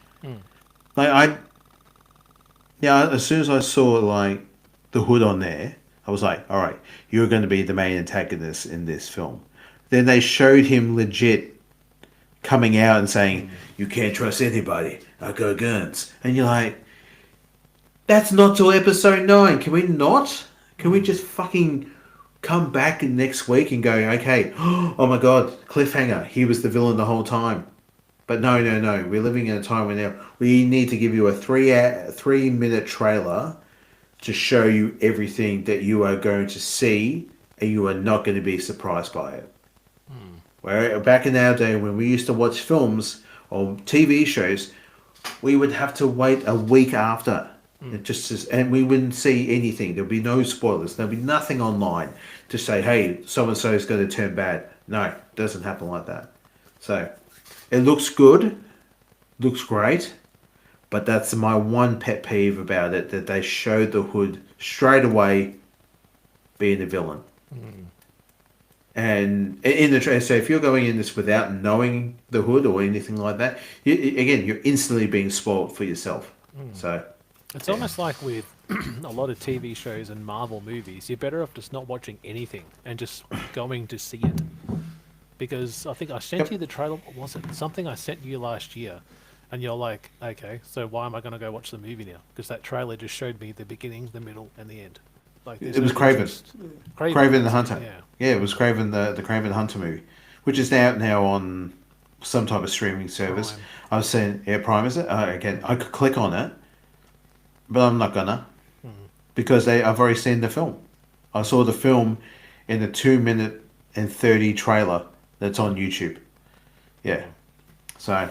Like as soon as I saw like the Hood on there, I was like, all right, you're going to be the main antagonist in this film. Then they showed him legit coming out and saying, you can't trust anybody. I got guns. And you're like, that's not till episode 9. Can we not? Can we just fucking come back next week and go, okay, oh my God, cliffhanger. He was the villain the whole time. But no. We're living in a time where now we need to give you a 3-minute trailer to show you everything that you are going to see, and you are not going to be surprised by it. Where back in our day when we used to watch films or TV shows, we would have to wait a week after. And we wouldn't see anything. There'd be no spoilers. There'd be nothing online to say, hey, so-and-so is going to turn bad. No, it doesn't happen like that. So it looks good. Looks great. But that's my one pet peeve about it, that they showed the Hood straight away being the villain. And in the so if you're going in this without knowing the Hood or anything like that, again, you're instantly being spoiled for yourself. So, It's yeah. almost like with a lot of TV shows and Marvel movies, you're better off just not watching anything and just going to see it. Because I think I sent Yep. you the trailer. What was it? Something I sent you last year. And you're like, okay, so why am I going to go watch the movie now? Because that trailer just showed me the beginning, the middle, and the end. Like, there's It was no Craven. interest. Craven the that's it, Hunter. yeah. Yeah, it was Craven the Craven Hunter movie, which is out now on some type of streaming service. Prime. I was saying, yeah, Prime is it? Again, I could click on it, but I'm not gonna because I've already seen the film. I saw the film in the 2 minute and 30 trailer that's on YouTube. Yeah, so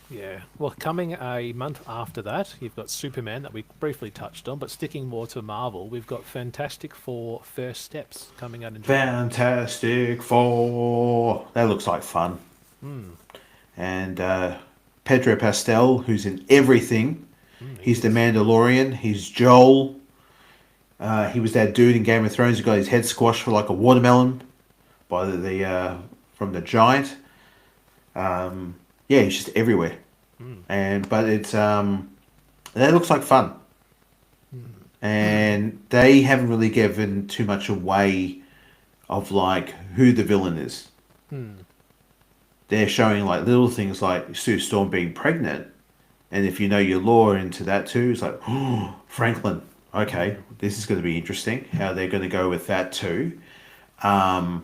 Yeah. Well, coming a month after that, you've got Superman that we briefly touched on, but sticking more to Marvel, we've got Fantastic Four First Steps coming out in July. Fantastic Four. That looks like fun. And Pedro Pascal, who's in everything. He's the Mandalorian. He's Joel. He was that dude in Game of Thrones who got his head squashed for like a watermelon by the from the giant. Yeah, he's just everywhere. But it's that looks like fun. And they haven't really given too much away of like who the villain is. They're showing like little things like Sue Storm being pregnant, and if you know your lore into that too, it's like, oh, Franklin. Okay, this is going to be interesting. How they're going to go with that too. Yeah,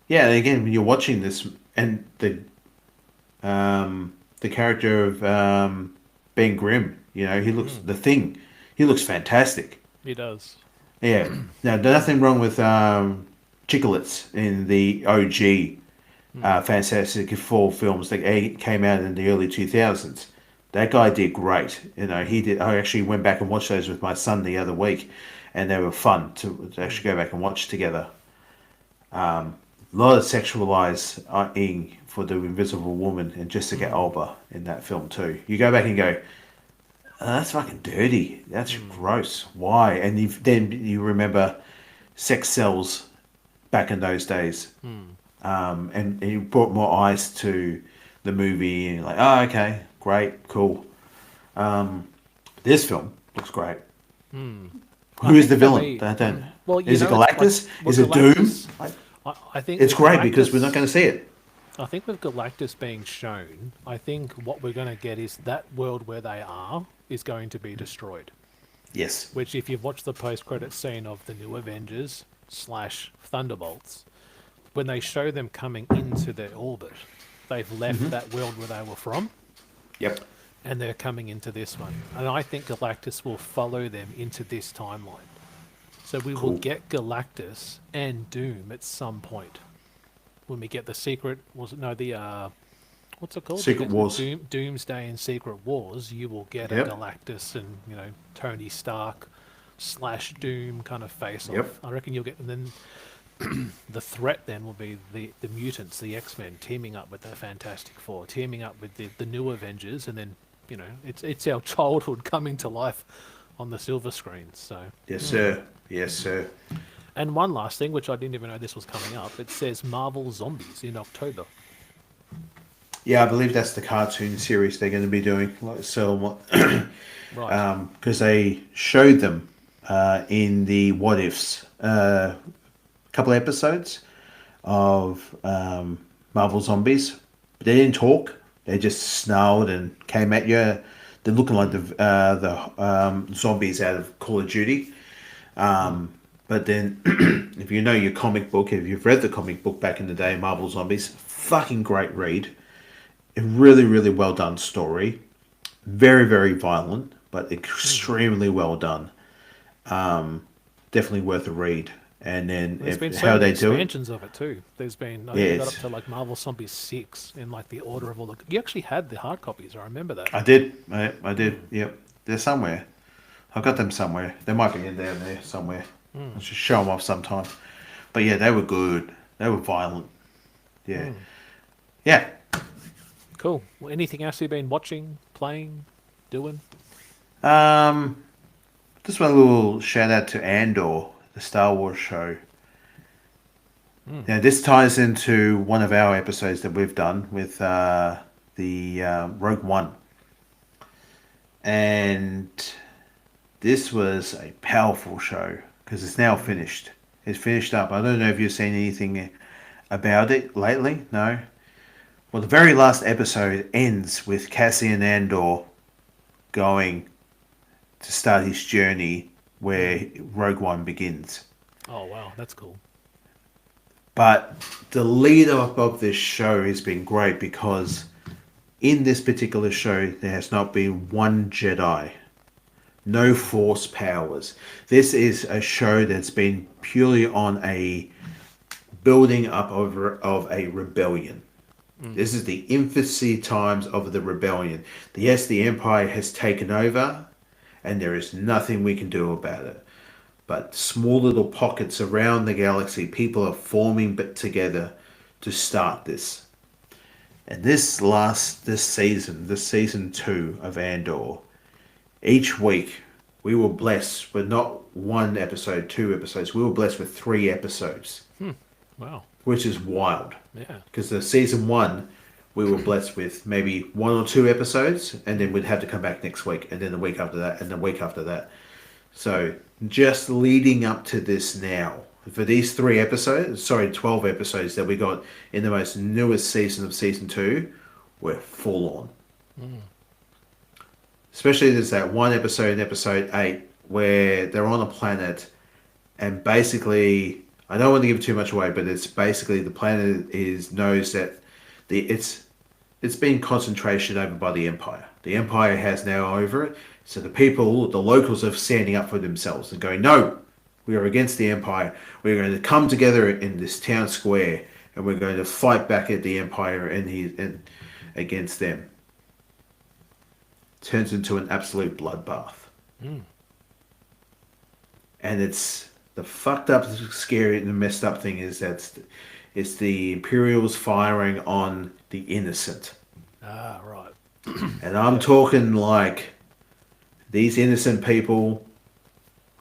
and again, when you're watching this, and the character of Ben Grimm, you know, he looks the Thing. He looks fantastic. He does. Yeah. Now, nothing wrong with Chicklets in the OG Fantastic Four films that came out in the early 2000s. That guy did great. You know, he did. I actually went back and watched those with my son the other week, and they were fun to actually go back and watch together. A lot of sexualizing for the Invisible Woman and Jessica Alba in that film too. You go back and go, oh, that's fucking dirty. That's gross. Why? And then you remember sex sells back in those days. And you brought more eyes to the movie, and you're like, oh, okay, great, cool. This film looks great. Who is the villain? Well, Is it know, it's Galactus? well, Is it Doom? Galactus- I think It's with great because we're Galactus- not going to see it. I think with Galactus being shown, I think what we're going to get is that world where they are is going to be destroyed. Yes. Which, if you've watched the post-credit scene of the new Avengers / Thunderbolts, when they show them coming into their orbit, they've left that world where they were from, Yep. and they're coming into this one. And I think Galactus will follow them into this timeline. So we will get Galactus and Doom at some point. When we get the secret, what's it called? Secret Wars. Doomsday and Secret Wars, you will get Yep. a Galactus and, Tony Stark / Doom kind of face off. Yep. I reckon you'll get, and then the threat then will be the mutants, the X-Men, teaming up with the Fantastic Four, teaming up with the new Avengers, and then, it's our childhood coming to life on the silver screen. So Yes, sir. Yes, sir. And one last thing, which I didn't even know this was coming up, it says Marvel Zombies in October. Yeah, I believe that's the cartoon series they're going to be doing. Right. Because they showed them in the What Ifs couple episodes of Marvel Zombies. But they didn't talk. They just snarled and came at you. They're looking like the zombies out of Call of Duty. But then, if you know your comic book, if you've read the comic book back in the day, Marvel Zombies, fucking great read. A really, really well done story. Very, very violent, but extremely well done. Definitely worth a read. And then There's been how they do it. expansions of it too. There's been, I think it got up to like Marvel Zombies 6 in like the order of all the... You actually had the hard copies, I remember that. I did. I did. Yep. They're somewhere. I've got them somewhere. They might be in there somewhere. I should show them off sometime. But yeah, they were good. They were violent. Yeah. Yeah. Cool. Well, anything else you've been watching, playing, doing? Just one little shout out to Andor, the Star Wars show. Now, this ties into one of our episodes that we've done with the Rogue One. And this was a powerful show because it's now finished. It's finished up. I don't know if you've seen anything about it lately. No? Well, the very last episode ends with Cassian Andor going to start his journey where Rogue One begins. Oh, wow. That's cool. But the lead up of this show has been great because in this particular show, there has not been one Jedi. No Force powers. This is a show that's been purely on a building up of a rebellion. This is the infancy times of the rebellion. Yes, the Empire has taken over, and there is nothing we can do about it. But small little pockets around the galaxy, people are forming together to start this. And this season 2 of Andor, each week we were blessed with not one episode, 2 episodes. We were blessed with 3 episodes. Wow. Which is wild. Yeah. Because the season 1, we were blessed with maybe 1 or 2 episodes, and then we'd have to come back next week, and then the week after that, and the week after that. So just leading up to this now, for these 12 episodes that we got in the most newest season of season 2, we're full on. Especially there's that one episode in episode 8 where they're on a planet, and basically, I don't want to give too much away, but it's basically the planet knows that it's been concentration over by the Empire. The Empire has now over it. So the locals are standing up for themselves and going, no, we are against the Empire. We're going to come together in this town square and we're going to fight back at the Empire and against them. Turns into an absolute bloodbath. And it's the fucked up, scary, and messed up thing is that it's the Imperials firing on the innocent. Ah, right. And I'm talking like these innocent people,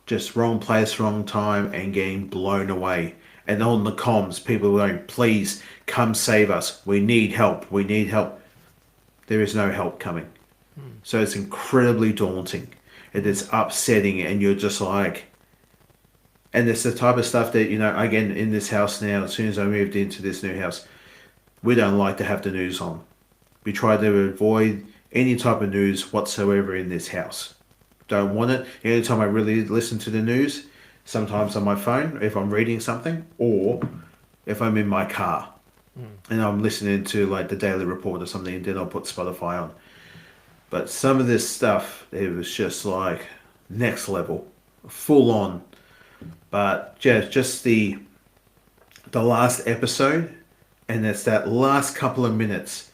just wrong place, wrong time, and getting blown away. And on the comms, people are going, please come save us. We need help. We need help. There is no help coming. So it's incredibly daunting. It is upsetting, and you're just like... And it's the type of stuff that, again, in this house now, as soon as I moved into this new house, we don't like to have the news on. We try to avoid any type of news whatsoever in this house. Don't want it. The only time I really listen to the news, sometimes on my phone, if I'm reading something, or if I'm in my car and I'm listening to like the Daily Report or something, and then I'll put Spotify on. But some of this stuff, it was just like next level, full on. But just the last episode, and it's that last couple of minutes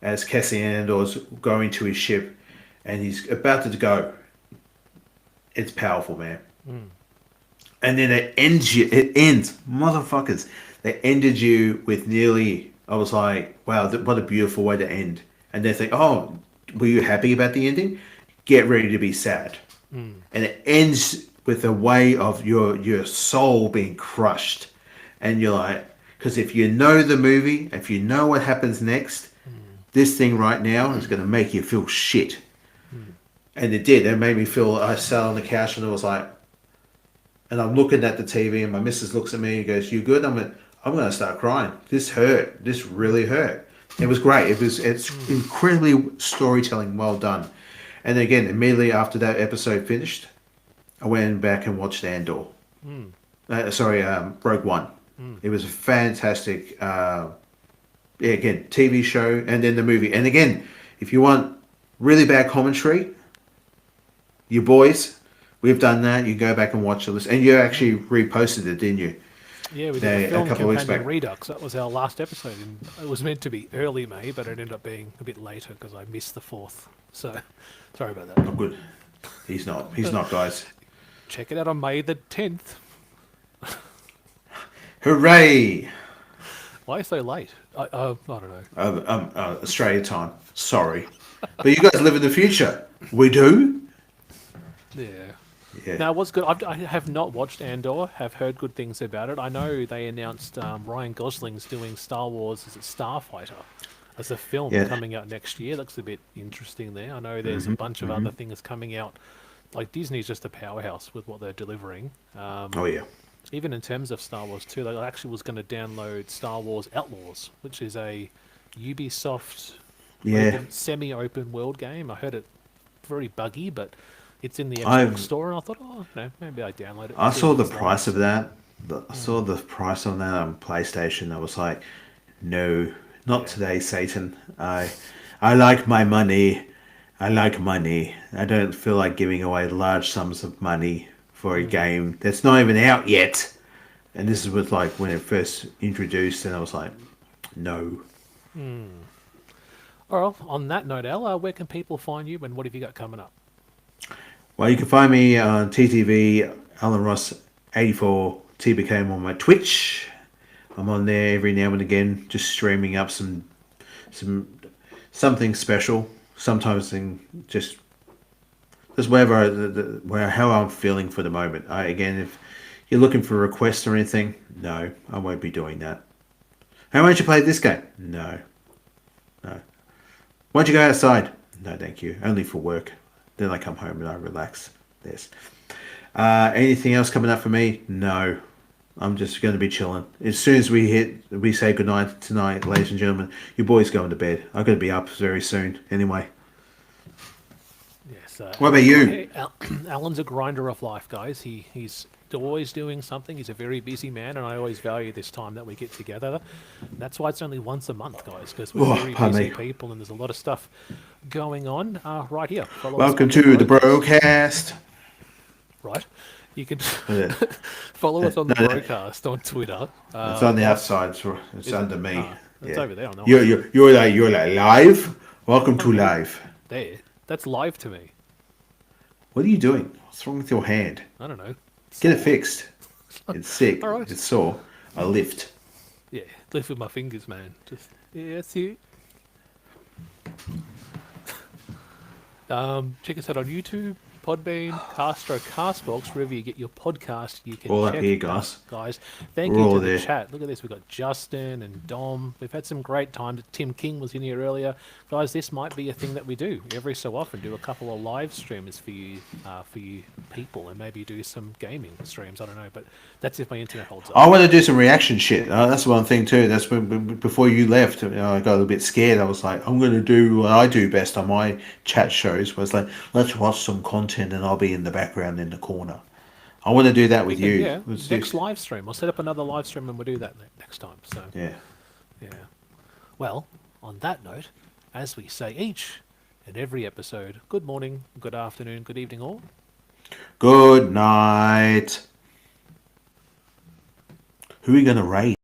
as Cassian Andor's going to his ship and he's about to go. It's powerful, man. And then it ends, motherfuckers. They ended you with nearly, I was like, wow, what a beautiful way to end. And they think, oh, were you happy about the ending? Get ready to be sad. And it ends with a way of your soul being crushed. And you're like, because if you know the movie, if you know what happens next, this thing right now is going to make you feel shit. And it did. It made me feel, I sat on the couch and it was like, and I'm looking at the TV and my missus looks at me and goes, you good? I'm going to start crying. This hurt. This really hurt. It was great. It's incredibly storytelling, well done. And again, immediately after that episode finished, I went back and watched Andor. Rogue One. It was a fantastic, again, TV show and then the movie. And again, if you want really bad commentary, you boys, we've done that. You go back and watch it. And you actually reposted it, didn't you? Yeah, we did a film couple of weeks companion back. Redux. That was our last episode. And it was meant to be early May, but it ended up being a bit later because I missed the 4th. So, sorry about that. I'm good. He's not, guys. Check it out on May the 10th. Hooray! Why so late? I don't know. Australia time. Sorry, but you guys live in the future. We do. Yeah. Yeah. Now, what's good? I have not watched Andor. Have heard good things about it. I know they announced Ryan Gosling's doing Star Wars as a Starfighter, as a film Yeah. coming out next year. Looks a bit interesting there. I know there's a bunch of other things coming out. Like Disney's just a powerhouse with what they're delivering. Oh yeah. Even in terms of Star Wars too, I actually was going to download Star Wars Outlaws, which is a Ubisoft Yeah. semi-open world game. I heard it very buggy, but it's in the Xbox I've store, and I thought, oh, maybe I download it. I See saw what the it's price like. of that. I saw the price on that on PlayStation. I was like, no, not Yeah. today, Satan. I like my money. I like money. I don't feel like giving away large sums of money for a game that's not even out yet. And this was like when it first introduced, and I was like, no. All right. On that note, Al, where can people find you, and what have you got coming up? Well, you can find me on TTV, Alan Ross 84 TBK. I'm on my Twitch. I'm on there every now and again, just streaming up some something special. Sometimes just wherever how I'm feeling for the moment. Again, if you're looking for requests or anything, no, I won't be doing that. Hey, why don't you play this game? No. Why don't you go outside? No, thank you. Only for work. Then I come home and I relax. Yes. Anything else coming up for me? No. I'm just going to be chilling. As soon as we say goodnight tonight, ladies and gentlemen, your boy's going to bed. I'm going to be up very soon. Anyway. Yes. What about you? Alan's a grinder of life, guys. He's always doing something. He's a very busy man, and I always value this time that we get together. And that's why it's only once a month, guys, because we're very Pardon busy me. people, and there's a lot of stuff going on right here. Follow us Welcome on to the BroKast. BroKast. Right. You can Yeah. follow us on the No, BroKast on Twitter. It's on the Or- outside. It's is it? under me. It's Yeah. over there. No, You're like live. Welcome to live. there. That's live to me. What are you doing? What's wrong with your hand? I don't know. Get it fixed. It's sick. All right. It's sore. I lift. Yeah, lift with my fingers, man. Just that's it. Check us out on YouTube, Podbean, Castro, Castbox, wherever you get your podcast. You can All up check here, us, guys. Thank We're you all to the there. chat. Look at this. We've got Justin and Dom. We've had some great times. Tim King was in here earlier. Guys, this might be a thing that we do every so often. Do a couple of live streams for you people, and maybe do some gaming streams. I don't know, but that's if my internet holds up. I want to do some reaction shit. That's one thing too. That's when before you left, I got a little bit scared. I was like, I'm going to do what I do best on my chat shows. Was like, let's watch some content, and I'll be in the background in the corner. I want to do that with you. Yeah, Let's do- next live stream. I'll set up another live stream and we'll do that next time. So Yeah. yeah. Well, on that note, as we say each and every episode, good morning, good afternoon, good evening, all. Good night. Who are we going to raid?